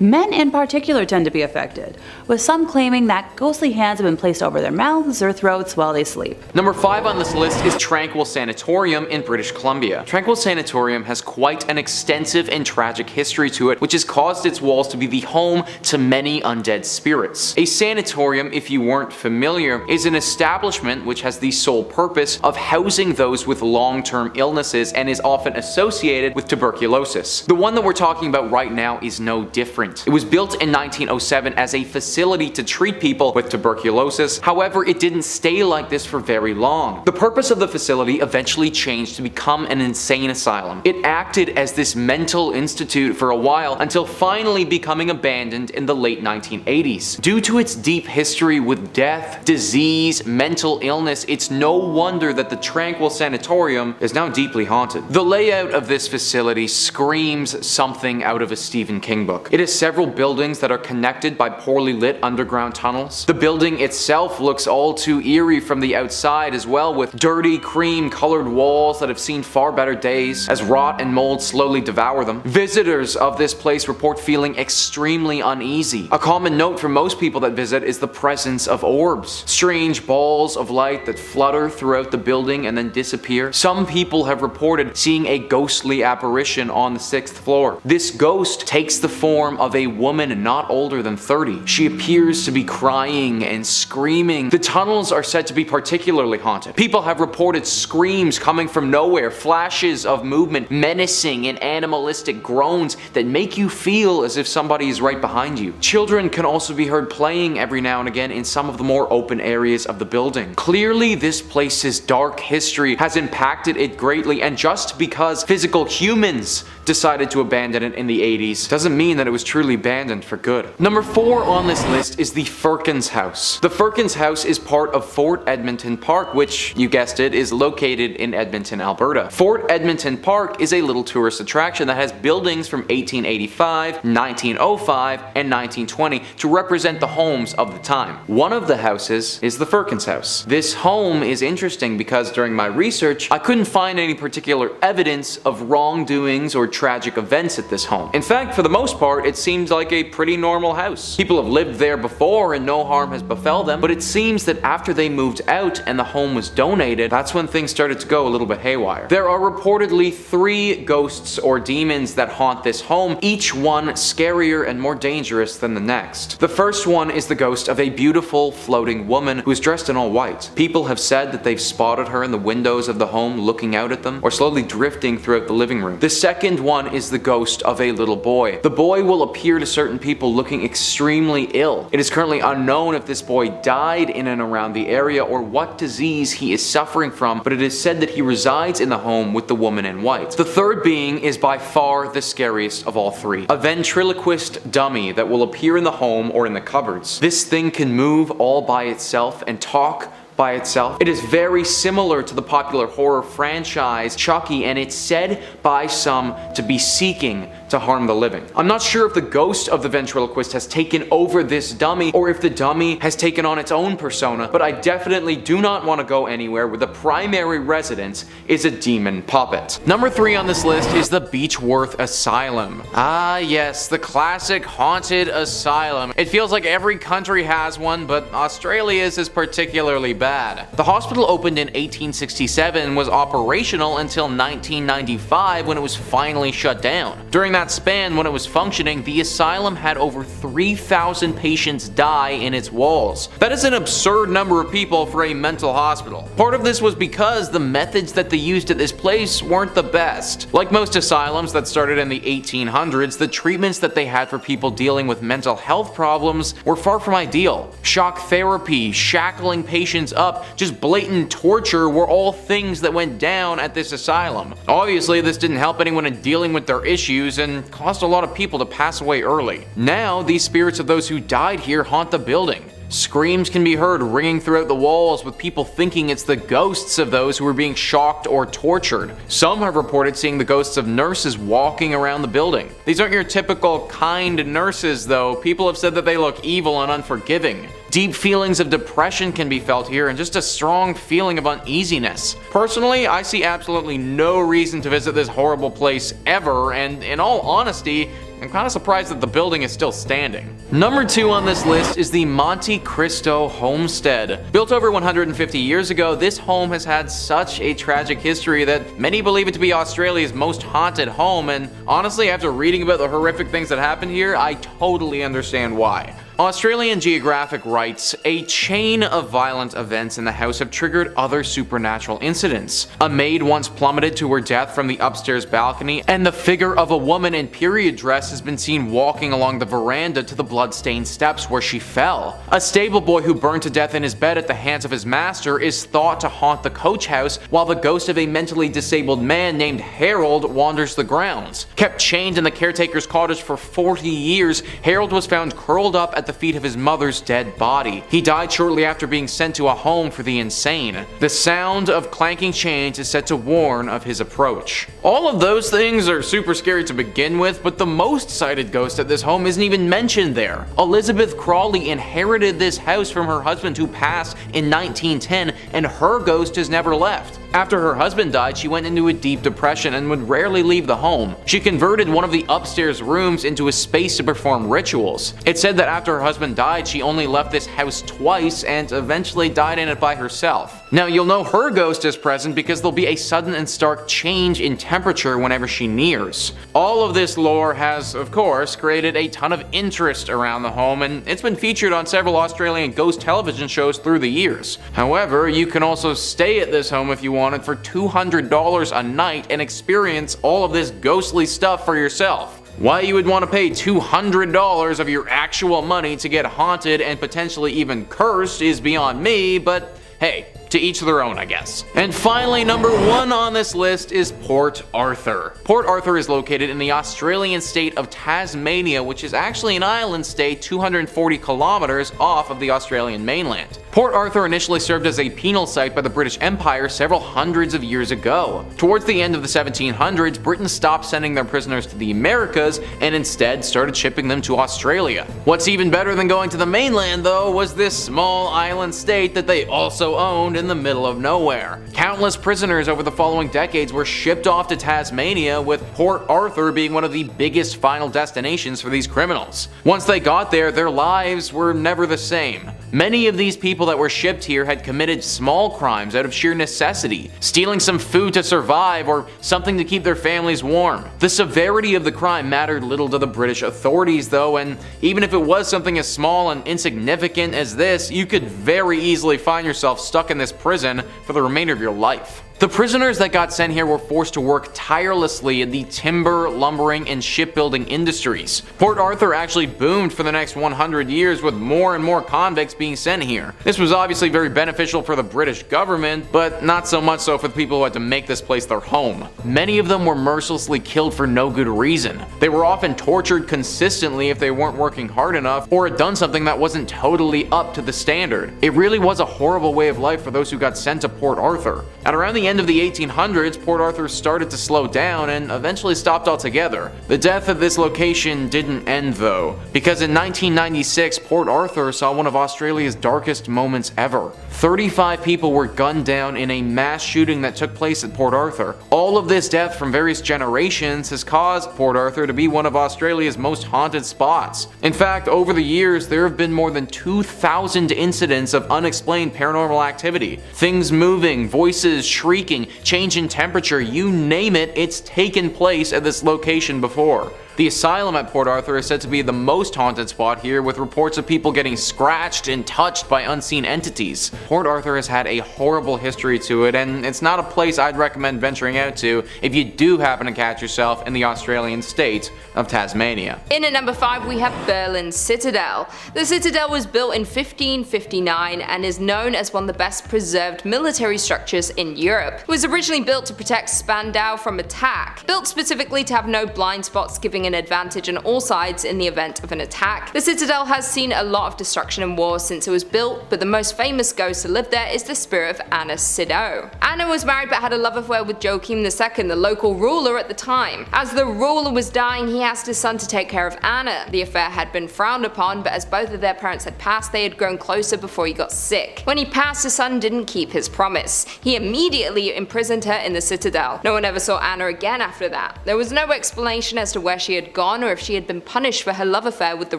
Men in particular tend to be affected, with some claiming that ghostly hands have been placed over their mouths or throats while they sleep. Number 5 on this list is Tranquille Sanatorium in British Columbia. Tranquille Sanatorium has quite an extensive and tragic history to it, which has caused its walls to be the home to many undead spirits. A sanatorium, if you weren't familiar, is an establishment which has the sole purpose of housing those with long-term illnesses and is often associated with tuberculosis. The one that we're talking about right now is no different. It was built in 1907 as a facility to treat people with tuberculosis. However, it didn't stay like this for very long. The purpose of the facility eventually changed to become an insane asylum. It acted as this mental institute for a while until finally becoming abandoned in the late 1980s. Due to its deep history with death, disease, mental illness, it's no wonder that the Tranquille Sanatorium is now deeply haunted. The layout of this facility screams something out of a Stephen King book. It has several buildings that are connected by poorly lit underground tunnels. The building itself looks all too eerie from the outside as well, with dirty cream colored walls that have seen far better days as rot and mold slowly devour them. Visitors of this place report feeling extremely uneasy. A common note for most people that visit is the presence of orbs, strange balls of light that flutter throughout the building and then disappear. Some people have reported seeing a ghostly apparition on the 6th floor. This ghost takes the form of of a woman not older than 30. She appears to be crying and screaming. The tunnels are said to be particularly haunted. People have reported screams coming from nowhere, flashes of movement, menacing and animalistic groans that make you feel as if somebody is right behind you. Children can also be heard playing every now and again in some of the more open areas of the building. Clearly, this place's dark history has impacted it greatly, and just because physical humans decided to abandon it in the 80s doesn't mean that it was truly abandoned for good. Number 4 on this list is the Firkens House. The Firkens House is part of Fort Edmonton Park, which, you guessed it, is located in Edmonton, Alberta. Fort Edmonton Park is a little tourist attraction that has buildings from 1885, 1905, and 1920 to represent the homes of the time. One of the houses is the Firkens House. This home is interesting because during my research, I couldn't find any particular evidence of wrongdoings or tragic events at this home. In fact, for the most part, it seems like a pretty normal house. People have lived there before and no harm has befell them, but it seems that after they moved out and the home was donated, that's when things started to go a little bit haywire. There are reportedly 3 ghosts or demons that haunt this home, each one scarier and more dangerous than the next. The first one is the ghost of a beautiful floating woman who is dressed in all white. People have said that they've spotted her in the windows of the home looking out at them or slowly drifting throughout the living room. The second one is the ghost of a little boy. The boy will appear to certain people looking extremely ill. It is currently unknown if this boy died in and around the area or what disease he is suffering from, but it is said that he resides in the home with the woman in white. The third being is by far the scariest of all 3. A ventriloquist dummy that will appear in the home or in the cupboards. This thing can move all by itself and talk by itself. It is very similar to the popular horror franchise Chucky, and it's said by some to be seeking to harm the living. I'm not sure if the ghost of the ventriloquist has taken over this dummy or if the dummy has taken on its own persona, but I definitely do not want to go anywhere where the primary residence is a demon puppet. Number 3 on this list is the Beechworth Asylum. Ah yes, the classic haunted asylum. It feels like every country has one, but Australia's is particularly bad. The hospital opened in 1867 and was operational until 1995 when it was finally shut down. During that span, when it was functioning, the asylum had over 3,000 patients die in its walls. That is an absurd number of people for a mental hospital. Part of this was because the methods that they used at this place weren't the best. Like most asylums that started in the 1800s, the treatments that they had for people dealing with mental health problems were far from ideal. Shock therapy, shackling patients up, just blatant torture were all things that went down at this asylum. Obviously, this didn't help anyone in dealing with their issues and caused a lot of people to pass away early. Now, these spirits of those who died here haunt the building. Screams can be heard ringing throughout the walls, with people thinking it's the ghosts of those who were being shocked or tortured. Some have reported seeing the ghosts of nurses walking around the building. These aren't your typical kind nurses though. People have said that they look evil and unforgiving. Deep feelings of depression can be felt here and just a strong feeling of uneasiness. Personally, I see absolutely no reason to visit this horrible place ever, and in all honesty, I'm kind of surprised that the building is still standing. Number 2 on this list is the Monte Cristo Homestead. Built over 150 years ago, this home has had such a tragic history that many believe it to be Australia's most haunted home, and honestly, after reading about the horrific things that happened here, I totally understand why. Australian Geographic writes, a chain of violent events in the house have triggered other supernatural incidents. A maid once plummeted to her death from the upstairs balcony, and the figure of a woman in period dress has been seen walking along the veranda to the blood-stained steps where she fell. A stable boy who burned to death in his bed at the hands of his master is thought to haunt the coach house, while the ghost of a mentally disabled man named Harold wanders the grounds. Kept chained in the caretaker's cottage for 40 years, Harold was found curled up at the feet of his mother's dead body. He died shortly after being sent to a home for the insane. The sound of clanking chains is said to warn of his approach. All of those things are super scary to begin with, but the most cited ghost at this home isn't even mentioned there. Elizabeth Crawley inherited this house from her husband who passed in 1910, and her ghost has never left. After her husband died, she went into a deep depression and would rarely leave the home. She converted one of the upstairs rooms into a space to perform rituals. It's said that after her husband died, she only left this house twice and eventually died in it by herself. Now you'll know her ghost is present because there'll be a sudden and stark change in temperature whenever she nears. All of this lore has, of course, created a ton of interest around the home, and it's been featured on several Australian ghost television shows through the years. However, you can also stay at this home if you wanted for $200 a night and experience all of this ghostly stuff for yourself. Why you would want to pay $200 of your actual money to get haunted and potentially even cursed is beyond me, but hey, to each their own, I guess. And finally, number 1 on this list is Port Arthur. Port Arthur is located in the Australian state of Tasmania, which is actually an island state 240 kilometers off of the Australian mainland. Port Arthur initially served as a penal site by the British Empire several hundreds of years ago. Towards the end of the 1700s, Britain stopped sending their prisoners to the Americas and instead started shipping them to Australia. What's even better than going to the mainland, though, was this small island state that they also owned in the middle of nowhere. Countless prisoners over the following decades were shipped off to Tasmania, with Port Arthur being one of the biggest final destinations for these criminals. Once they got there, their lives were never the same. Many of these people that were shipped here had committed small crimes out of sheer necessity, stealing some food to survive or something to keep their families warm. The severity of the crime mattered little to the British authorities though, and even if it was something as small and insignificant as this, you could very easily find yourself stuck in this prison for the remainder of your life. The prisoners that got sent here were forced to work tirelessly in the timber, lumbering, and shipbuilding industries. Port Arthur actually boomed for the next 100 years, with more and more convicts being sent here. This was obviously very beneficial for the British government, but not so much so for the people who had to make this place their home. Many of them were mercilessly killed for no good reason. They were often tortured consistently if they weren't working hard enough or had done something that wasn't totally up to the standard. It really was a horrible way of life for those who got sent to Port Arthur. At around the end of the 1800s, Port Arthur started to slow down and eventually stopped altogether. The death of this location didn't end though, because in 1996, Port Arthur saw one of Australia's darkest moments ever. 35 people were gunned down in a mass shooting that took place at Port Arthur. All of this death from various generations has caused Port Arthur to be one of Australia's most haunted spots. In fact, over the years, there have been more than 2,000 incidents of unexplained paranormal activity. Things moving, voices shrieking, change in temperature, you name it, it's taken place at this location before. The asylum at Port Arthur is said to be the most haunted spot here, with reports of people getting scratched and touched by unseen entities. Port Arthur has had a horrible history to it, and it's not a place I'd recommend venturing out to if you do happen to catch yourself in the Australian state of Tasmania. In at number 5 we have Berlin Citadel. The Citadel was built in 1559 and is known as one of the best preserved military structures in Europe. It was originally built to protect Spandau from attack, built specifically to have no blind spots, giving an advantage on all sides in the event of an attack. The Citadel has seen a lot of destruction and war since it was built, but the most famous ghost to live there is the spirit of Anna Sido. Anna was married but had a love affair with Joachim II, the local ruler at the time. As the ruler was dying, he asked his son to take care of Anna. The affair had been frowned upon, but as both of their parents had passed, they had grown closer before he got sick. When he passed, his son didn't keep his promise. He immediately imprisoned her in the Citadel. No one ever saw Anna again after that. There was no explanation as to where she had gone or if she had been punished for her love affair with the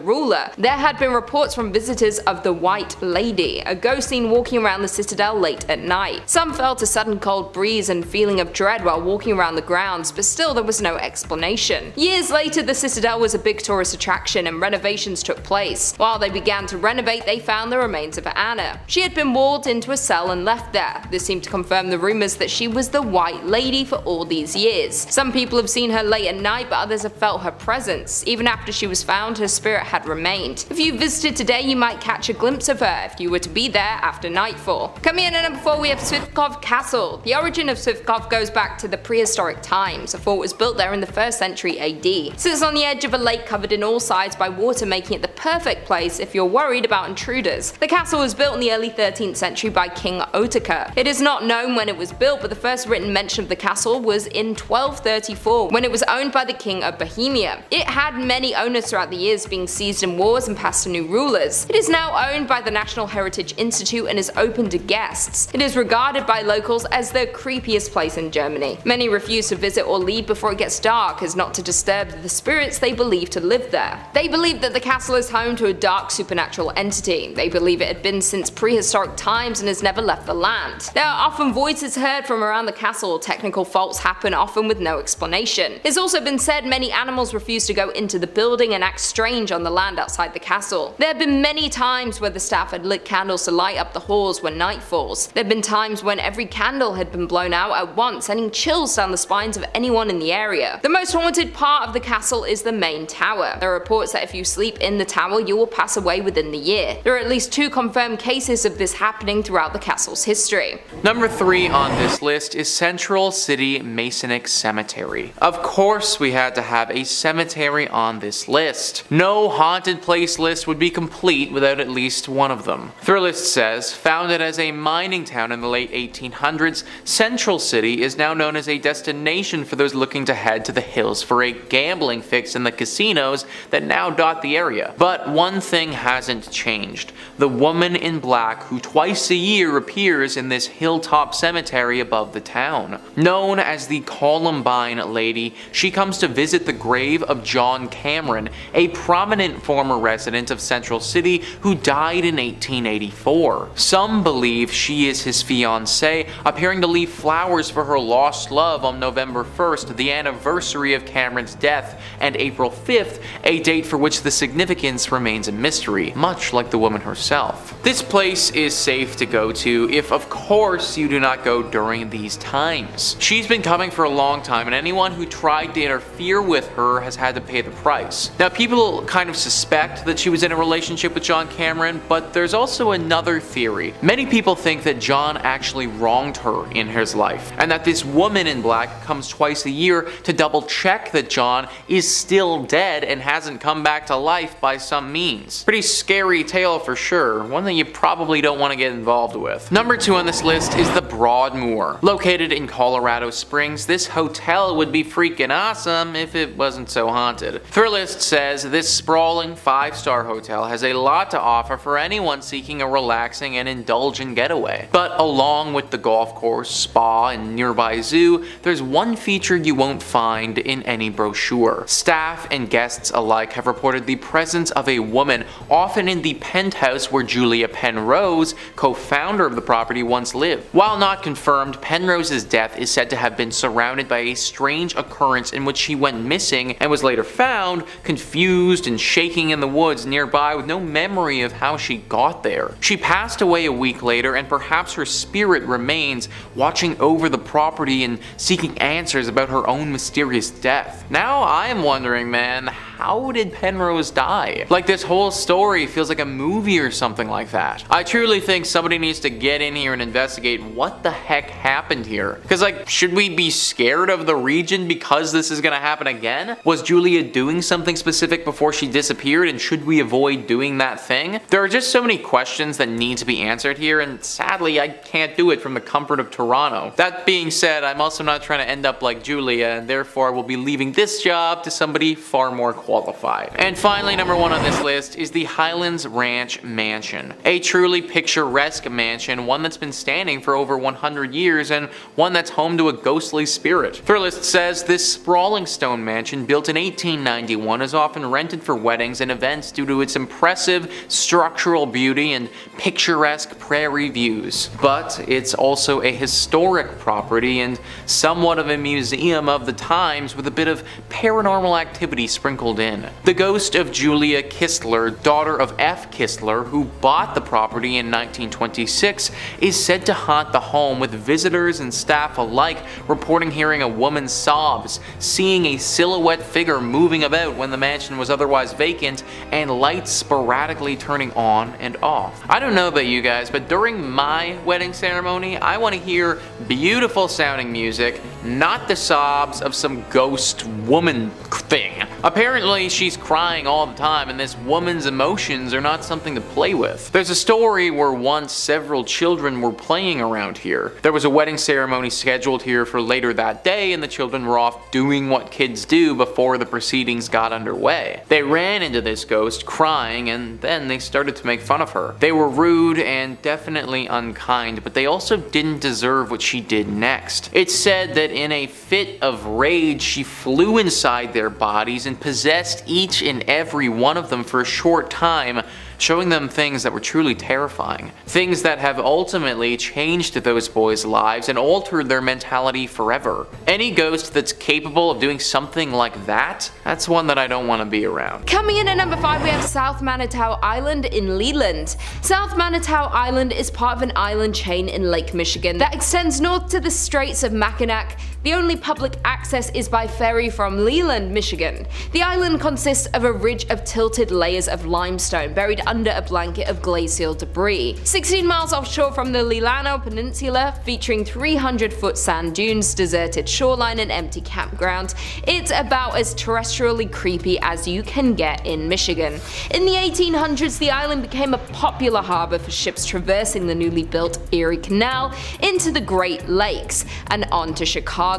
ruler. There had been reports from visitors of the White Lady, a ghost seen walking around the Citadel late at night. Some felt a sudden cold breeze and feeling of dread while walking around the grounds, but still there was no explanation. Years later, the Citadel was a big tourist attraction and renovations took place. While they began to renovate, they found the remains of Anna. She had been walled into a cell and left there. This seemed to confirm the rumors that she was the White Lady for all these years. Some people have seen her late at night, but others have felt her presence. Even after she was found, her spirit had remained. If you visited today, you might catch a glimpse of her if you were to be there after nightfall. Coming in at number 4 we have Swiftkov Castle. The origin of Swiftkov goes back to the prehistoric times. A fort was built there in the 1st century AD. It sits on the edge of a lake covered in all sides by water, making it the perfect place if you're worried about intruders. The castle was built in the early 13th century by King Ochate. It is not known when it was built, but the first written mention of the castle was in 1234, when it was owned by the King of Bohemia. academia. It had many owners throughout the years, being seized in wars and passed to new rulers. It is now owned by the National Heritage Institute and is open to guests. It is regarded by locals as the creepiest place in Germany. Many refuse to visit or leave before it gets dark, as not to disturb the spirits they believe to live there. They believe that the castle is home to a dark supernatural entity. They believe it had been since prehistoric times and has never left the land. There are often voices heard from around the castle. Technical faults happen, often with no explanation. It's also been said many animals refuse to go into the building and act strange on the land outside the castle. There have been many times where the staff had lit candles to light up the halls when night falls. There have been times when every candle had been blown out at once, sending chills down the spines of anyone in the area. The most haunted part of the castle is the main tower. There are reports that if you sleep in the tower, you will pass away within the year. There are at least 2 confirmed cases of this happening throughout the castle's history. Number 3 on this list is Central City Masonic Cemetery. Of course we had to have a cemetery on this list. No haunted place list would be complete without at least one of them. Thrillist says, founded as a mining town in the late 1800s, Central City is now known as a destination for those looking to head to the hills for a gambling fix in the casinos that now dot the area. But one thing hasn't changed. The woman in black who twice a year appears in this hilltop cemetery above the town. Known as the Columbine Lady, she comes to visit the grave of John Cameron, a prominent former resident of Central City who died in 1884. Some believe she is his fiancée, appearing to leave flowers for her lost love on November 1st, the anniversary of Cameron's death, and April 5th, a date for which the significance remains a mystery, much like the woman herself. This place is safe to go to if, of course, you do not go during these times. She's been coming for a long time, and anyone who tried to interfere with her has had to pay the price. Now, people kind of suspect that she was in a relationship with John Cameron, but there's also another theory. Many people think that John actually wronged her in his life, and that this woman in black comes twice a year to double check that John is still dead and hasn't come back to life by some means. Pretty scary tale for sure, one that you probably don't want to get involved with. Number 2 on this list is the Broadmoor. Located in Colorado Springs, this hotel would be freaking awesome if it wasn't so haunted. Thrillist says this sprawling 5-star hotel has a lot to offer for anyone seeking a relaxing and indulgent getaway. But along with the golf course, spa, and nearby zoo, there's one feature you won't find in any brochure. Staff and guests alike have reported the presence of a woman, often in the penthouse where Julia Penrose, co-founder of the property, once lived. While not confirmed, Penrose's death is said to have been surrounded by a strange occurrence in which she went missing and was later found, confused and shaking in the woods nearby with no memory of how she got there. She passed away a week later, and perhaps her spirit remains, watching over the property and seeking answers about her own mysterious death. Now I am wondering, man, how did Penrose die? Like, this whole story feels like a movie or something like that. I truly think somebody needs to get in here and investigate what the heck happened here. Because, like, should we be scared of the region because this is gonna happen again? Was Julia doing something specific before she disappeared, and should we avoid doing that thing? There are just so many questions that need to be answered here, and sadly I can't do it from the comfort of Toronto. That being said, I'm also not trying to end up like Julia, and therefore will be leaving this job to somebody far more qualified. And finally, number 1 on this list is the Highlands Ranch Mansion. A truly picturesque mansion, one that's been standing for over 100 years and one that's home to a ghostly spirit. Thrillist says this sprawling stone mansion, built in 1891, is often rented for weddings and events due to its impressive structural beauty and picturesque prairie views. But it's also a historic property and somewhat of a museum of the times, with a bit of paranormal activity sprinkled in. The ghost of Julia Kistler, daughter of F. Kistler, who bought the property in 1926, is said to haunt the home, with visitors and staff alike reporting hearing a woman's sobs, seeing a silhouette figure moving about when the mansion was otherwise vacant, and lights sporadically turning on and off. I don't know about you guys, but during my wedding ceremony, I want to hear beautiful sounding music, not the sobs of some ghost woman thing. Apparently Unfortunately, she's crying all the time, and this woman's emotions are not something to play with. There's a story where once several children were playing around here. There was a wedding ceremony scheduled here for later that day, and the children were off doing what kids do before the proceedings got underway. They ran into this ghost crying, and then they started to make fun of her. They were rude and definitely unkind, but they also didn't deserve what she did next. It's said that in a fit of rage, she flew inside their bodies and possessed each and every one of them for a short time, showing them things that were truly terrifying. Things that have ultimately changed those boys' lives and altered their mentality forever. Any ghost that's capable of doing something like that, that's one that I don't want to be around. Coming in at number 5, we have South Manitou Island in Leland. South Manitou Island is part of an island chain in Lake Michigan that extends north to the Straits of Mackinac. The only public access is by ferry from Leland, Michigan. The island consists of a ridge of tilted layers of limestone buried under a blanket of glacial debris. 16 miles offshore from the Lilano Peninsula, featuring 300-foot sand dunes, deserted shoreline, and empty campground, it's about as terrestrially creepy as you can get in Michigan. In the 1800s, the island became a popular harbor for ships traversing the newly built Erie Canal into the Great Lakes and on to Chicago.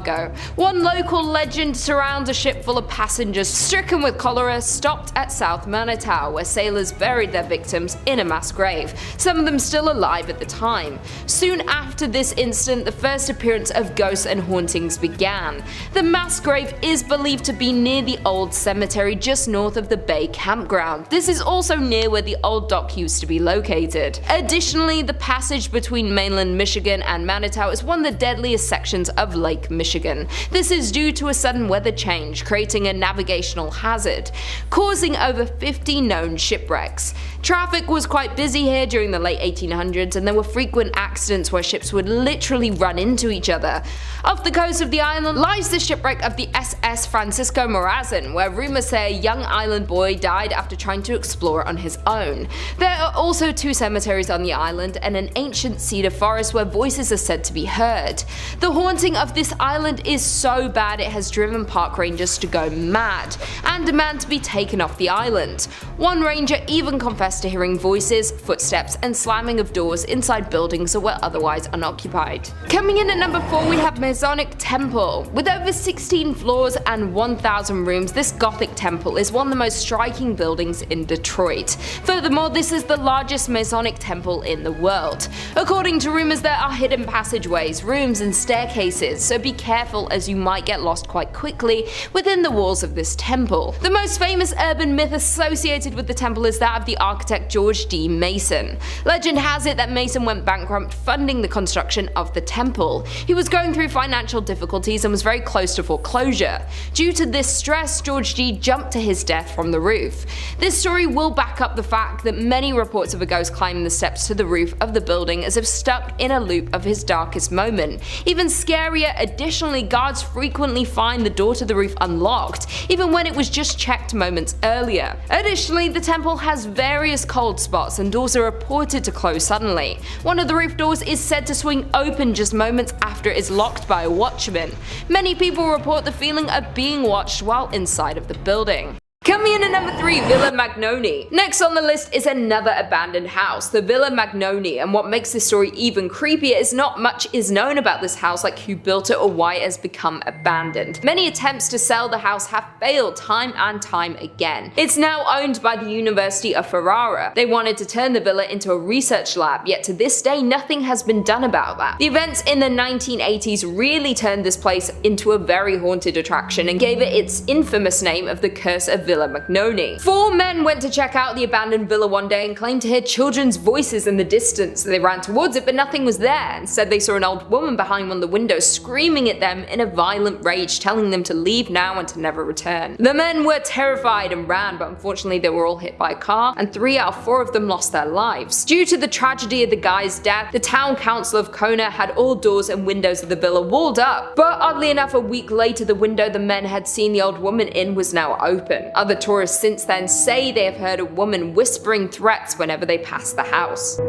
One local legend surrounds a ship full of passengers stricken with cholera stopped at South Manitou, where sailors buried their victims in a mass grave, some of them still alive at the time. Soon after this incident, the first appearance of ghosts and hauntings began. The mass grave is believed to be near the old cemetery just north of the Bay campground. This is also near where the old dock used to be located. Additionally, the passage between mainland Michigan and Manitou is one of the deadliest sections of Lake Michigan. This is due to a sudden weather change, creating a navigational hazard, causing over 50 known shipwrecks. Traffic was quite busy here during the late 1800s, and there were frequent accidents where ships would literally run into each other. Off the coast of the island lies the shipwreck of the SS Francisco Morazan, where rumors say a young island boy died after trying to explore on his own. There are also 2 cemeteries on the island and an ancient cedar forest where voices are said to be heard. The haunting of this island is so bad it has driven park rangers to go mad and demand to be taken off the island. One ranger even confessed to hearing voices, footsteps, and slamming of doors inside buildings that were otherwise unoccupied. Coming in at number 4, we have Masonic Temple. With over 16 floors and 1,000 rooms, this Gothic temple is one of the most striking buildings in Detroit. Furthermore, this is the largest Masonic temple in the world. According to rumors, there are hidden passageways, rooms, and staircases, so be careful as you might get lost quite quickly within the walls of this temple. The most famous urban myth associated with the temple is that of the architect George D. Mason. Legend has it that Mason went bankrupt funding the construction of the temple. He was going through financial difficulties and was very close to foreclosure. Due to this stress, George D. jumped to his death from the roof. This story will back up the fact that many reports of a ghost climbing the steps to the roof of the building as if stuck in a loop of his darkest moment. Even scarier, additionally, guards frequently find the door to the roof unlocked, even when it was just checked moments earlier. Additionally, the temple has various cold spots and doors are reported to close suddenly. One of the roof doors is said to swing open just moments after it is locked by a watchman. Many people report the feeling of being watched while inside of the building. Coming in at number 3, Villa Magnoni. Next on the list is another abandoned house, the Villa Magnoni, and what makes this story even creepier is not much is known about this house, like who built it or why it has become abandoned. Many attempts to sell the house have failed time and time again. It's now owned by the University of Ferrara. They wanted to turn the villa into a research lab, yet to this day nothing has been done about that. The events in the 1980s really turned this place into a very haunted attraction and gave it its infamous name of the Curse of Villa Magnoni. 4 men went to check out the abandoned villa one day and claimed to hear children's voices in the distance. They ran towards it, but nothing was there. Instead, they saw an old woman behind one of the windows screaming at them in a violent rage, telling them to leave now and to never return. The men were terrified and ran, but unfortunately they were all hit by a car, and 3 out of 4 of them lost their lives. Due to the tragedy of the guy's death, the town council of Kona had all doors and windows of the villa walled up, but oddly enough, a week later the window the men had seen the old woman in was now open. Other tourists since then say they have heard a woman whispering threats whenever they pass the house.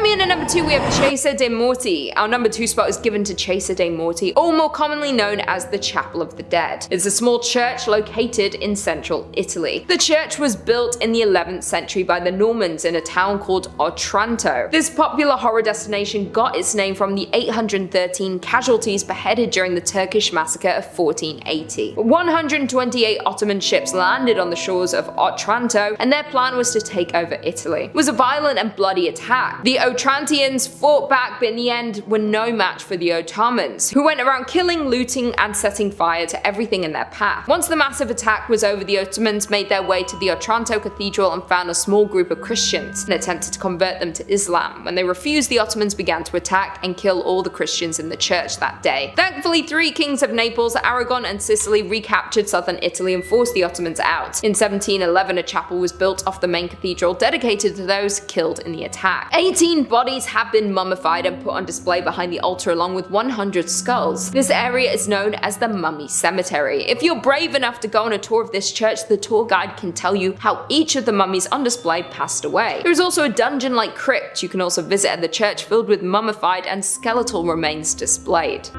Coming in at number 2, we have Chiesa dei Morti. Our number 2 spot is given to Chiesa dei Morti, or more commonly known as the Chapel of the Dead. It's a small church located in central Italy. The church was built in the 11th century by the Normans in a town called Otranto. This popular horror destination got its name from the 813 casualties beheaded during the Turkish massacre of 1480. 128 Ottoman ships landed on the shores of Otranto, and their plan was to take over Italy. It was a violent and bloody attack. The Otrantians fought back, but in the end were no match for the Ottomans, who went around killing, looting, and setting fire to everything in their path. Once the massive attack was over, the Ottomans made their way to the Otranto Cathedral and found a small group of Christians and attempted to convert them to Islam. When they refused, the Ottomans began to attack and kill all the Christians in the church that day. Thankfully, 3 kings of Naples, Aragon, and Sicily recaptured southern Italy and forced the Ottomans out. In 1711, a chapel was built off the main cathedral dedicated to those killed in the attack. 18 bodies have been mummified and put on display behind the altar along with 100 skulls. This area is known as the Mummy Cemetery. If you're brave enough to go on a tour of this church, the tour guide can tell you how each of the mummies on display passed away. There is also a dungeon-like crypt you can also visit at the church filled with mummified and skeletal remains displayed.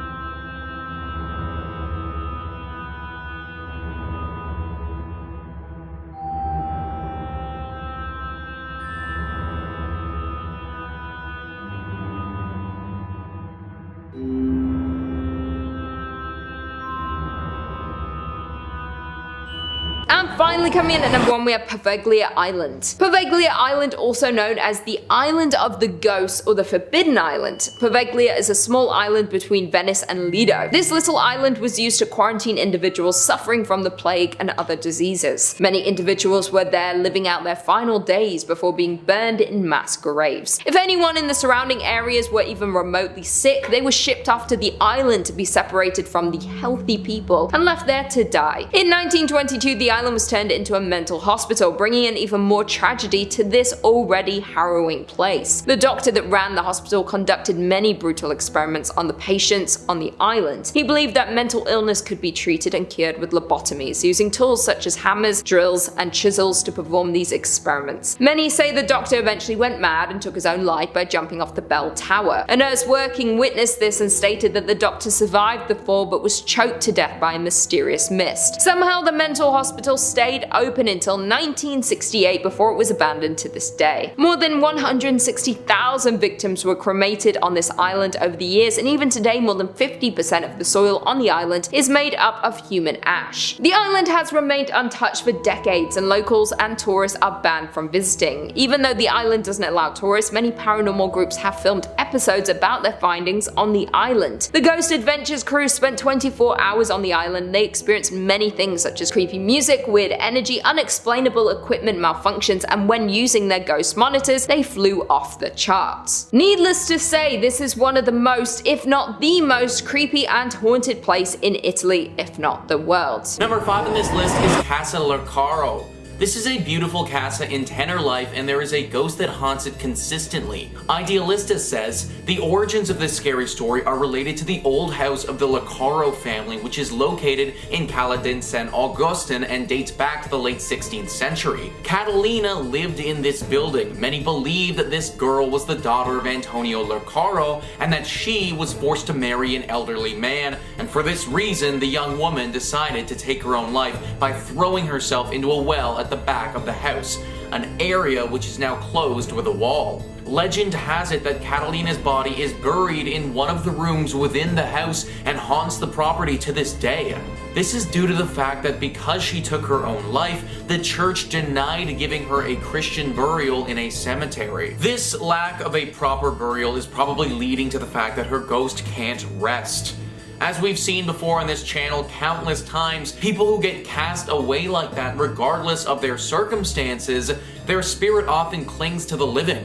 And finally, coming in at number 1, we have Poveglia Island. Poveglia Island, also known as the Island of the Ghosts or the Forbidden Island. Poveglia is a small island between Venice and Lido. This little island was used to quarantine individuals suffering from the plague and other diseases. Many individuals were there living out their final days before being burned in mass graves. If anyone in the surrounding areas were even remotely sick, they were shipped off to the island to be separated from the healthy people and left there to die. In 1922, the island was turned into a mental hospital, bringing in even more tragedy to this already harrowing place. The doctor that ran the hospital conducted many brutal experiments on the patients on the island. He believed that mental illness could be treated and cured with lobotomies, using tools such as hammers, drills, and chisels to perform these experiments. Many say the doctor eventually went mad and took his own life by jumping off the bell tower. A nurse working witnessed this and stated that the doctor survived the fall but was choked to death by a mysterious mist. Somehow the mental hospital stayed open until 1968 before it was abandoned to this day. More than 160,000 victims were cremated on this island over the years, and even today more than 50% of the soil on the island is made up of human ash. The island has remained untouched for decades, and locals and tourists are banned from visiting. Even though the island doesn't allow tourists, many paranormal groups have filmed episodes about their findings on the island. The Ghost Adventures crew spent 24 hours on the island. They experienced many things such as creepy music, weird energy, unexplainable equipment malfunctions, and when using their ghost monitors, they flew off the charts. Needless to say, this is one of the most, if not the most, creepy and haunted place in Italy, if not the world. Number 5 on this list is Casa Laro. This is a beautiful casa in Tenerife, and there is a ghost that haunts it consistently. Idealista says, the origins of this scary story are related to the old house of the Laro family, which is located in Cala di San Agustin and dates back to the late 16th century. Catalina lived in this building. Many believe that this girl was the daughter of Antonio Laro and that she was forced to marry an elderly man, and for this reason the young woman decided to take her own life by throwing herself into a well at the back of the house, an area which is now closed with a wall. Legend has it that Catalina's body is buried in one of the rooms within the house and haunts the property to this day. This is due to the fact that because she took her own life, the church denied giving her a Christian burial in a cemetery. This lack of a proper burial is probably leading to the fact that her ghost can't rest. As we've seen before on this channel countless times, people who get cast away like that, regardless of their circumstances, their spirit often clings to the living.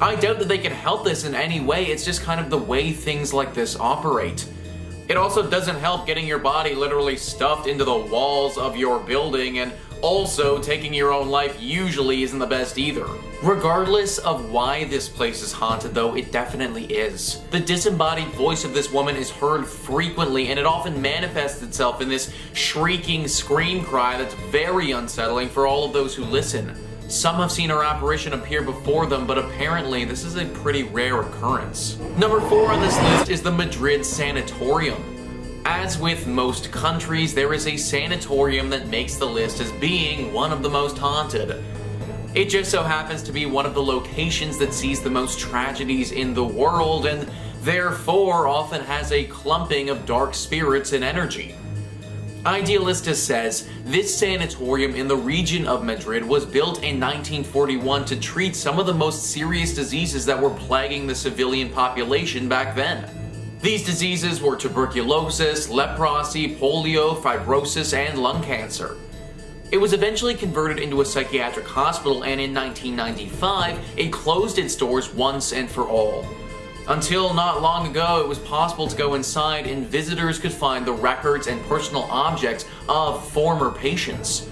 I doubt that they can help this in any way, it's just kind of the way things like this operate. It also doesn't help getting your body literally stuffed into the walls of your building, and also taking your own life usually isn't the best either. Regardless of why this place is haunted though, it definitely is. The disembodied voice of this woman is heard frequently, and it often manifests itself in this shrieking scream cry that's very unsettling for all of those who listen. Some have seen her apparition appear before them, but apparently this is a pretty rare occurrence. Number 4 on this list is the Madrid Sanatorium. As with most countries, there is a sanatorium that makes the list as being one of the most haunted. It just so happens to be one of the locations that sees the most tragedies in the world, and therefore often has a clumping of dark spirits and energy. Idealista says, this sanatorium in the region of Madrid was built in 1941 to treat some of the most serious diseases that were plaguing the civilian population back then. These diseases were tuberculosis, leprosy, polio, fibrosis, and lung cancer. It was eventually converted into a psychiatric hospital, and in 1995, it closed its doors once and for all. Until not long ago, it was possible to go inside and visitors could find the records and personal objects of former patients.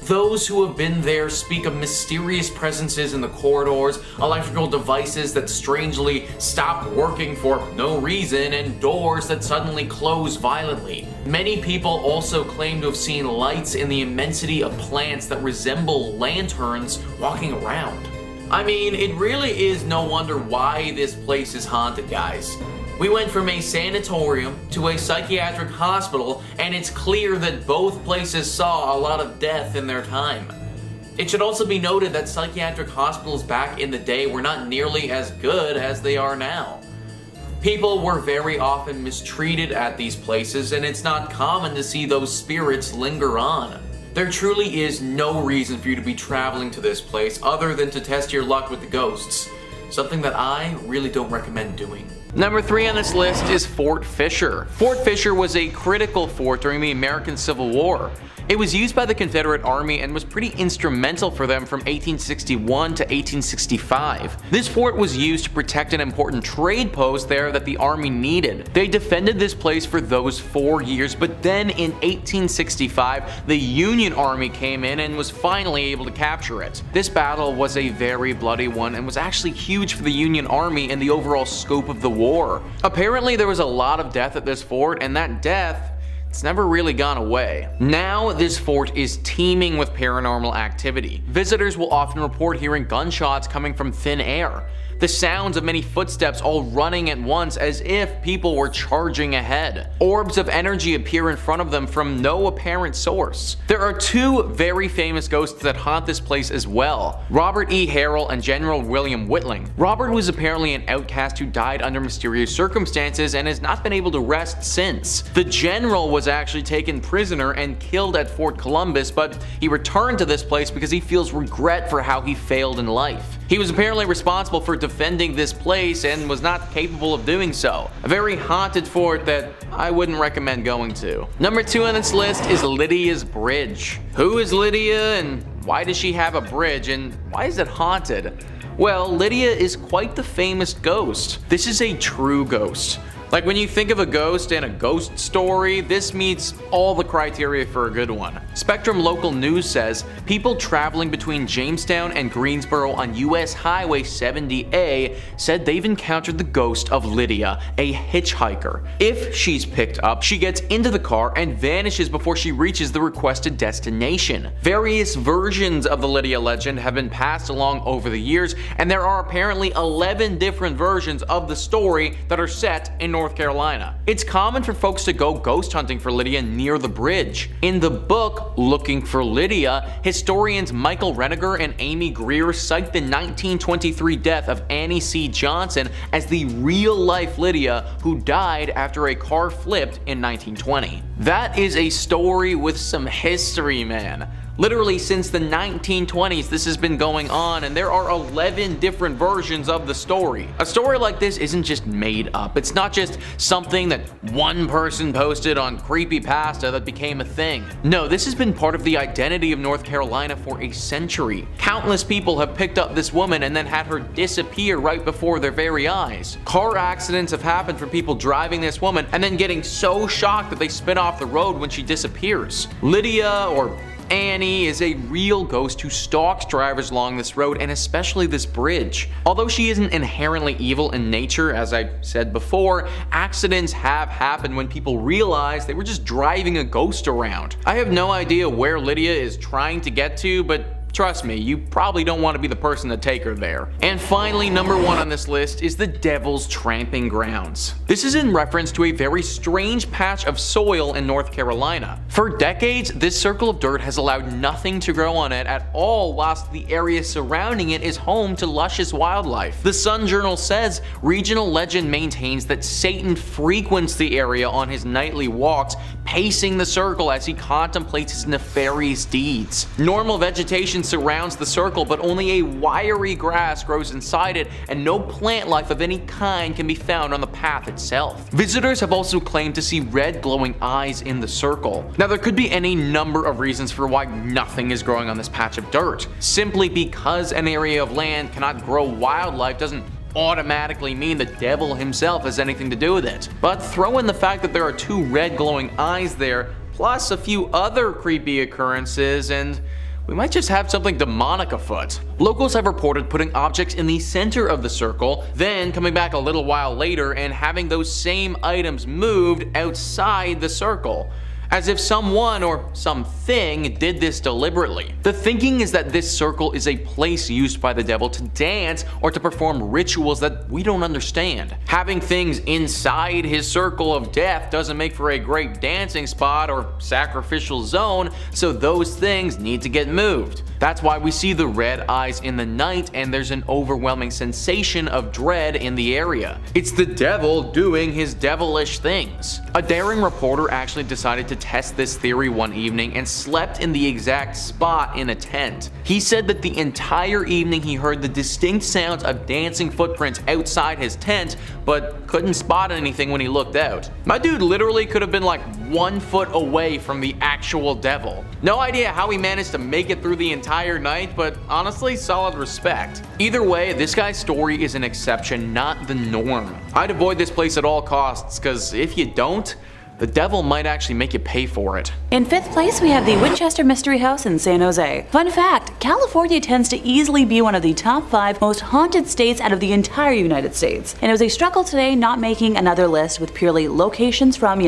Those who have been there speak of mysterious presences in the corridors, electrical devices that strangely stop working for no reason, and doors that suddenly close violently. Many people also claim to have seen lights in the immensity of plants that resemble lanterns walking around. I mean, it really is no wonder why this place is haunted, guys. We went from a sanatorium to a psychiatric hospital, and it's clear that both places saw a lot of death in their time. It should also be noted that psychiatric hospitals back in the day were not nearly as good as they are now. People were very often mistreated at these places, and it's not common to see those spirits linger on. There truly is no reason for you to be traveling to this place other than to test your luck with the ghosts, something that I really don't recommend doing. Number 3 on this list is Fort Fisher. Fort Fisher was a critical fort during the American Civil War. It was used by the Confederate Army and was pretty instrumental for them from 1861 to 1865. This fort was used to protect an important trade post there that the Army needed. They defended this place for those 4 years, but then in 1865, the Union Army came in and was finally able to capture it. This battle was a very bloody one and was actually huge for the Union Army and the overall scope of the war. Apparently there was a lot of death at this fort, and that death, it's never really gone away. Now, this fort is teeming with paranormal activity. Visitors will often report hearing gunshots coming from thin air. The sounds of many footsteps all running at once as if people were charging ahead. Orbs of energy appear in front of them from no apparent source. There are 2 very famous ghosts that haunt this place as well, Robert E. Harrell and General William Whitling. Robert was apparently an outcast who died under mysterious circumstances and has not been able to rest since. The general was actually taken prisoner and killed at Fort Columbus, but he returned to this place because he feels regret for how he failed in life. He was apparently responsible for defending this place and was not capable of doing so. A very haunted fort that I wouldn't recommend going to. Number 2 on this list is Lydia's Bridge. Who is Lydia, and why does she have a bridge, and why is it haunted? Well, Lydia is quite the famous ghost. This is a true ghost. Like, when you think of a ghost and a ghost story, this meets all the criteria for a good one. Spectrum Local News says, people traveling between Jamestown and Greensboro on US Highway 70A said they've encountered the ghost of Lydia, a hitchhiker. If she's picked up, she gets into the car and vanishes before she reaches the requested destination. Various versions of the Lydia legend have been passed along over the years, and there are apparently 11 different versions of the story that are set in North Carolina. It's common for folks to go ghost hunting for Lydia near the bridge. In the book Looking for Lydia, historians Michael Reniger and Amy Greer cite the 1923 death of Annie C. Johnson as the real-life Lydia who died after a car flipped in 1920. That is a story with some history, man. Literally since the 1920s this has been going on, and there are 11 different versions of the story. A story like this isn't just made up. It's not just something that one person posted on Creepypasta that became a thing. No, this has been part of the identity of North Carolina for a century. Countless people have picked up this woman and then had her disappear right before their very eyes. Car accidents have happened for people driving this woman and then getting so shocked that they spin off the road when she disappears. Lydia, or Annie, is a real ghost who stalks drivers along this road and especially this bridge. Although she isn't inherently evil in nature, as I said before, accidents have happened when people realize they were just driving a ghost around. I have no idea where Lydia is trying to get to, but trust me, you probably don't want to be the person to take her there. And finally, number 1 on this list is the Devil's Tramping Grounds. This is in reference to a very strange patch of soil in North Carolina. For decades, this circle of dirt has allowed nothing to grow on it at all, whilst the area surrounding it is home to luscious wildlife. The Sun Journal says regional legend maintains that Satan frequents the area on his nightly walks, pacing the circle as he contemplates his nefarious deeds. Normal vegetation surrounds the circle, but only a wiry grass grows inside it, and no plant life of any kind can be found on the path itself. Visitors have also claimed to see red glowing eyes in the circle. Now, there could be any number of reasons for why nothing is growing on this patch of dirt. Simply because an area of land cannot grow wildlife doesn't automatically mean the devil himself has anything to do with it. But throw in the fact that there are 2 red glowing eyes there, plus a few other creepy occurrences, and we might just have something demonic afoot. Locals have reported putting objects in the center of the circle, then coming back a little while later and having those same items moved outside the circle, as if someone or something did this deliberately. The thinking is that this circle is a place used by the devil to dance or to perform rituals that we don't understand. Having things inside his circle of death doesn't make for a great dancing spot or sacrificial zone, so those things need to get moved. That's why we see the red eyes in the night, and there's an overwhelming sensation of dread in the area. It's the devil doing his devilish things. A daring reporter actually decided to test this theory one evening and slept in the exact spot in a tent. He said that the entire evening he heard the distinct sounds of dancing footprints outside his tent, but couldn't spot anything when he looked out. My dude literally could have been like 1 foot away from the actual devil. No idea how he managed to make it through the entire night, but honestly, solid respect. Either way, this guy's story is an exception, not the norm. I'd avoid this place at all costs, cause if you don't, the devil might actually make you pay for it. In 5th place, we have the Winchester Mystery House in San Jose. Fun fact, California tends to easily be one of the top 5 most haunted states out of the entire United States. And it was a struggle today not making another list with purely locations from,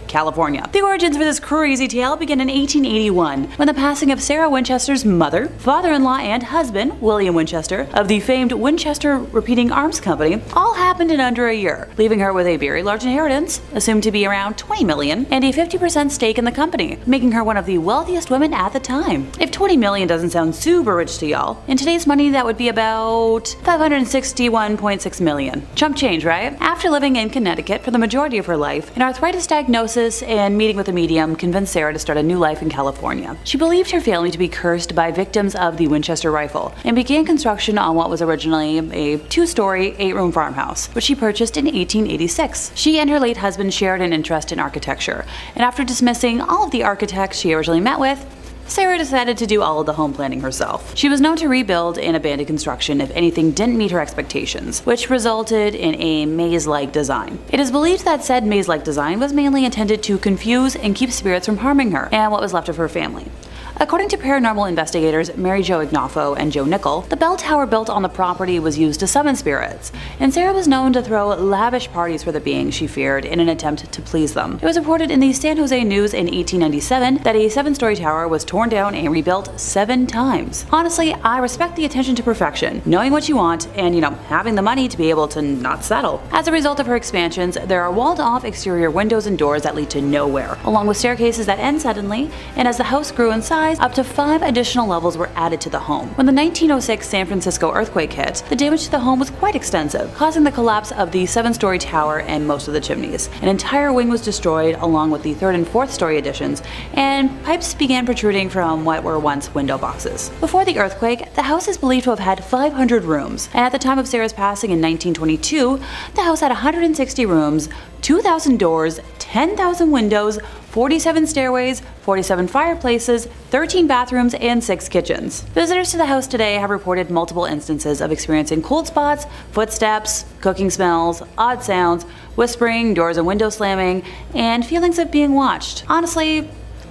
California. The origins for this crazy tale begin in 1881, when the passing of Sarah Winchester's mother, father-in-law, and husband, William Winchester, of the famed Winchester Repeating Arms Company, all happened in under a year, leaving her with a very large inheritance, assumed to be around $20 million, and a 50% stake in the company, making her one of the wealthiest women at the time. If $20 million doesn't sound super rich to y'all, in today's money that would be about $561.6 million. Chump change, right? After living in Connecticut for the majority of her life, an arthritis diagnosis and meeting with a medium convinced Sarah to start a new life in California. She believed her family to be cursed by victims of the Winchester rifle and began construction on what was originally a 2-story, 8-room farmhouse, which she purchased in 1886. She and her late husband shared an interest in architecture, and after dismissing all of the architects she originally met with, Sarah decided to do all of the home planning herself. She was known to rebuild and abandon construction if anything didn't meet her expectations, which resulted in a maze-like design. It is believed that said maze-like design was mainly intended to confuse and keep spirits from harming her and what was left of her family. According to paranormal investigators Mary Jo Ignafo and Joe Nickel, the bell tower built on the property was used to summon spirits, and Sarah was known to throw lavish parties for the beings she feared in an attempt to please them. It was reported in the San Jose News in 1897 that a 7-story tower was torn down and rebuilt 7 times. Honestly, I respect the attention to perfection, knowing what you want, and having the money to be able to not settle. As a result of her expansions, there are walled-off exterior windows and doors that lead to nowhere, along with staircases that end suddenly, and as the house grew in size, up to 5 additional levels were added to the home. When the 1906 San Francisco earthquake hit, the damage to the home was quite extensive, causing the collapse of the 7-story tower and most of the chimneys. An entire wing was destroyed along with the 3rd and 4th story additions, and pipes began protruding from what were once window boxes. Before the earthquake, the house is believed to have had 500 rooms, and at the time of Sarah's passing in 1922, the house had 160 rooms, 2,000 doors, 10,000 windows, 47 stairways, 47 fireplaces, 13 bathrooms, and 6 kitchens. Visitors to the house today have reported multiple instances of experiencing cold spots, footsteps, cooking smells, odd sounds, whispering, doors and windows slamming, and feelings of being watched. Honestly,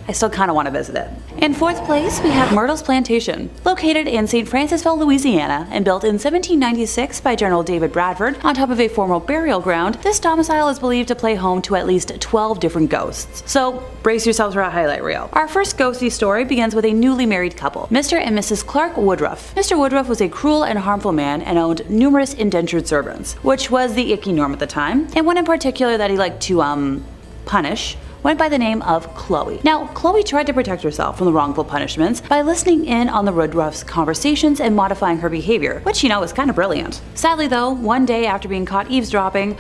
I still kind of want to visit it. In fourth place, we have Myrtle's Plantation. Located in St. Francisville, Louisiana, and built in 1796 by General David Bradford on top of a former burial ground, this domicile is believed to play home to at least 12 different ghosts. So brace yourselves for a highlight reel. Our first ghosty story begins with a newly married couple, Mr. and Mrs. Clark Woodruff. Mr. Woodruff was a cruel and harmful man and owned numerous indentured servants, which was the icky norm at the time, and one in particular that he liked to, punish went by the name of Chloe. Now, Chloe tried to protect herself from the wrongful punishments by listening in on the Woodruff's conversations and modifying her behavior, which is kind of brilliant. Sadly though, one day after being caught eavesdropping,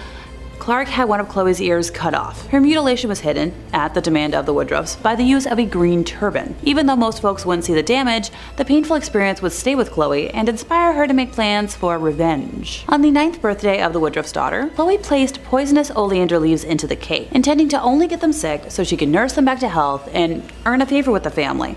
Clark had one of Chloe's ears cut off. Her mutilation was hidden, at the demand of the Woodruffs, by the use of a green turban. Even though most folks wouldn't see the damage, the painful experience would stay with Chloe and inspire her to make plans for revenge. On the 9th birthday of the Woodruff's daughter, Chloe placed poisonous oleander leaves into the cake, intending to only get them sick so she could nurse them back to health and earn a favor with the family.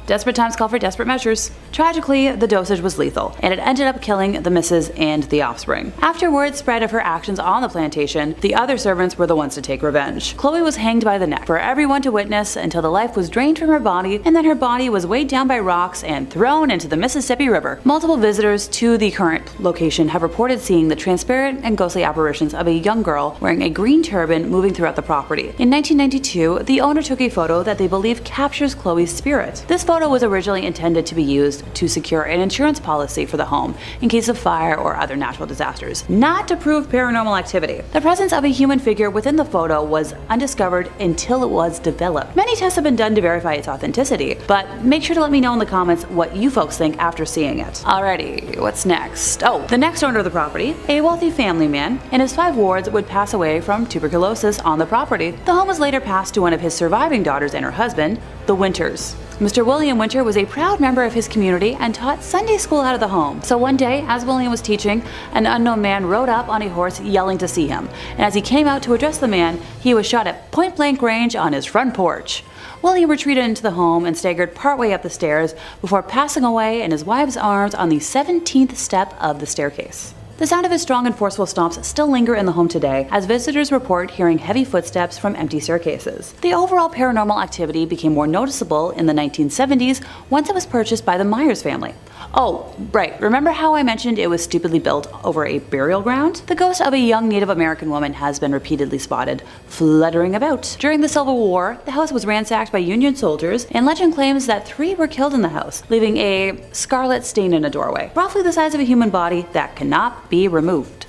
Desperate times call for desperate measures. Tragically, the dosage was lethal, and it ended up killing the missus and the offspring. After word spread of her actions on the plantation, the other servants were the ones to take revenge. Chloe was hanged by the neck for everyone to witness until the life was drained from her body, and then her body was weighed down by rocks and thrown into the Mississippi River. Multiple visitors to the current location have reported seeing the transparent and ghostly apparitions of a young girl wearing a green turban moving throughout the property. In 1992, the owner took a photo that they believe captures Chloe's spirit. This photo was originally intended to be used to secure an insurance policy for the home in case of fire or other natural disasters, not to prove paranormal activity. The presence of a human figure within the photo was undiscovered until it was developed. Many tests have been done to verify its authenticity, but make sure to let me know in the comments what you folks think after seeing it. Alrighty, what's next? Oh, the next owner of the property, a wealthy family man, and his 5 wards would pass away from tuberculosis on the property. The home was later passed to one of his surviving daughters and her husband, the Winters. Mr. William Winter was a proud member of his community and taught Sunday school out of the home. So one day, as William was teaching, an unknown man rode up on a horse yelling to see him. And as he came out to address the man, he was shot at point-blank range on his front porch. William retreated into the home and staggered partway up the stairs before passing away in his wife's arms on the 17th step of the staircase. The sound of his strong and forceful stomps still linger in the home today, as visitors report hearing heavy footsteps from empty staircases. The overall paranormal activity became more noticeable in the 1970s once it was purchased by the Myers family. Oh, right, remember how I mentioned it was stupidly built over a burial ground? The ghost of a young Native American woman has been repeatedly spotted fluttering about. During the Civil War, the house was ransacked by Union soldiers, and legend claims that 3 were killed in the house, leaving a scarlet stain in a doorway, roughly the size of a human body that cannot be removed.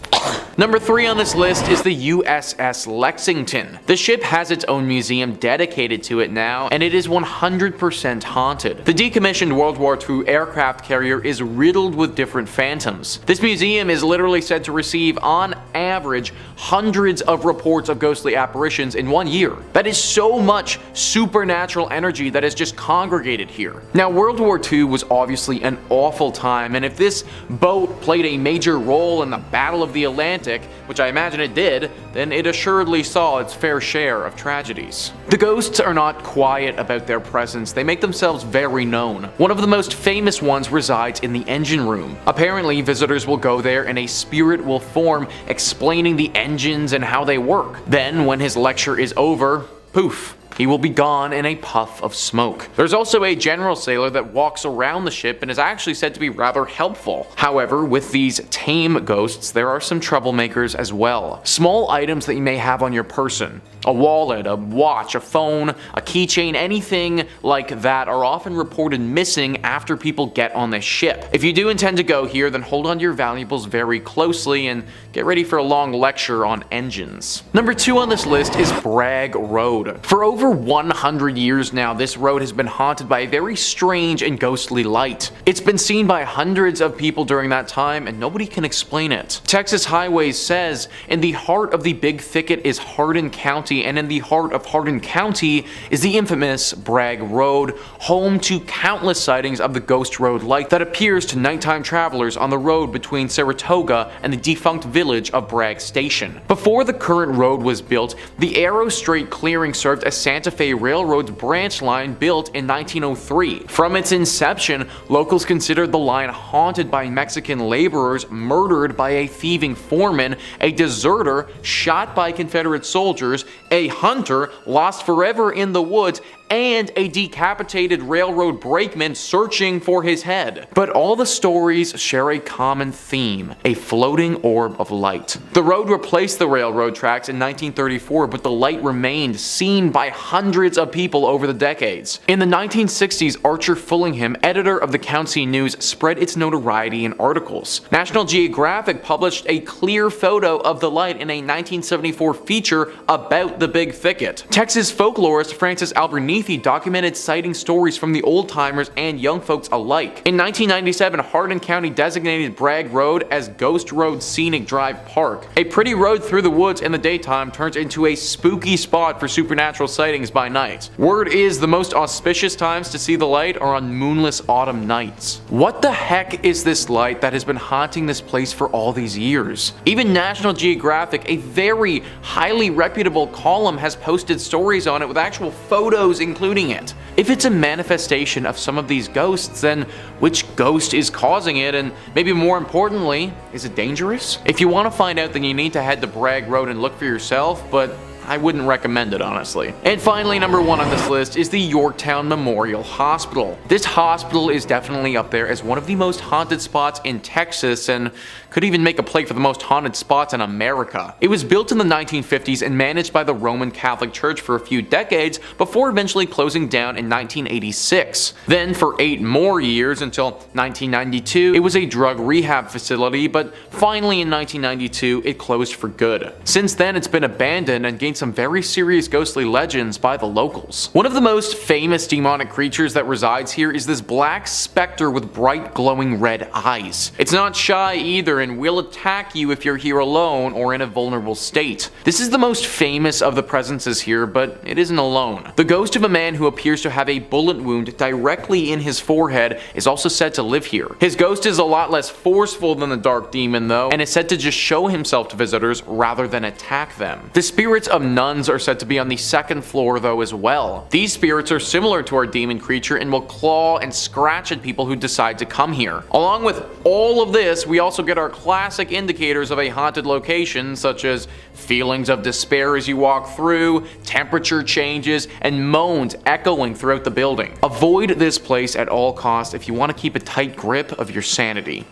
Number 3 on this list is the USS Lexington. The ship has its own museum dedicated to it now, and it is 100% haunted. The decommissioned World War II aircraft carrier is riddled with different phantoms. This museum is literally said to receive, on average, hundreds of reports of ghostly apparitions in 1 year. That is so much supernatural energy that has just congregated here. Now, World War II was obviously an awful time, and if this boat played a major role in the Battle of the Atlantic, which I imagine it did, then it assuredly saw its fair share of tragedies. The ghosts are not quiet about their presence, they make themselves very known. One of the most famous ones resides in the engine room. Apparently, visitors will go there and a spirit will form explaining the engines and how they work. Then, when his lecture is over, poof, he will be gone in a puff of smoke. There's also a general sailor that walks around the ship and is actually said to be rather helpful. However, with these tame ghosts, there are some troublemakers as well. Small items that you may have on your person, a wallet, a watch, a phone, a keychain, anything like that are often reported missing after people get on the ship. If you do intend to go here, then hold on to your valuables very closely and get ready for a long lecture on engines. Number 2 on this list is Bragg Road. For over 100 years now, this road has been haunted by a very strange and ghostly light. It's been seen by hundreds of people during that time, and nobody can explain it. Texas Highways says, in the heart of the big thicket is Hardin County, and in the heart of Hardin County is the infamous Bragg Road, home to countless sightings of the ghost road light that appears to nighttime travelers on the road between Saratoga and the defunct village of Bragg Station. Before the current road was built, the Arrow Strait clearing served as Santa Fe Railroad's branch line built in 1903. From its inception, locals considered the line haunted by Mexican laborers murdered by a thieving foreman, a deserter shot by Confederate soldiers, a hunter lost forever in the woods, and a decapitated railroad brakeman searching for his head. But all the stories share a common theme, a floating orb of light. The road replaced the railroad tracks in 1934, but the light remained, seen by hundreds of people over the decades. In the 1960s, Archer Fullingham, editor of the County News, spread its notoriety in articles. National Geographic published a clear photo of the light in a 1974 feature about the Big Thicket. Texas folklorist Francis Albernethi documented sighting stories from the old-timers and young folks alike. In 1997, Hardin County designated Bragg Road as Ghost Road Scenic Drive Park. A pretty road through the woods in the daytime turns into a spooky spot for supernatural sightings by night. Word is the most auspicious times to see the light are on moonless autumn nights. What the heck is this light that has been haunting this place for all these years? Even National Geographic, a very highly reputable column, has posted stories on it with actual photos including it. If it's a manifestation of some of these ghosts, then which ghost is causing it, and maybe more importantly, is it dangerous? If you want to find out, then you need to head to Bragg Road and look for yourself, but I wouldn't recommend it, honestly. And finally, number 1 on this list is the Yorktown Memorial Hospital. This hospital is definitely up there as one of the most haunted spots in Texas, and could even make a play for the most haunted spots in America. It was built in the 1950s and managed by the Roman Catholic Church for a few decades before eventually closing down in 1986. Then for 8 more years until 1992, it was a drug rehab facility, but finally in 1992, it closed for good. Since then, it's been abandoned and gained some very serious ghostly legends by the locals. One of the most famous demonic creatures that resides here is this black specter with bright glowing red eyes. It's not shy either and will attack you if you're here alone or in a vulnerable state. This is the most famous of the presences here, but it isn't alone. The ghost of a man who appears to have a bullet wound directly in his forehead is also said to live here. His ghost is a lot less forceful than the dark demon though, and is said to just show himself to visitors rather than attack them. The spirits of nuns are said to be on the 2nd floor though as well. These spirits are similar to our demon creature and will claw and scratch at people who decide to come here. Along with all of this, we also get our classic indicators of a haunted location, such as feelings of despair as you walk through, temperature changes, and moans echoing throughout the building. Avoid this place at all costs if you want to keep a tight grip of your sanity.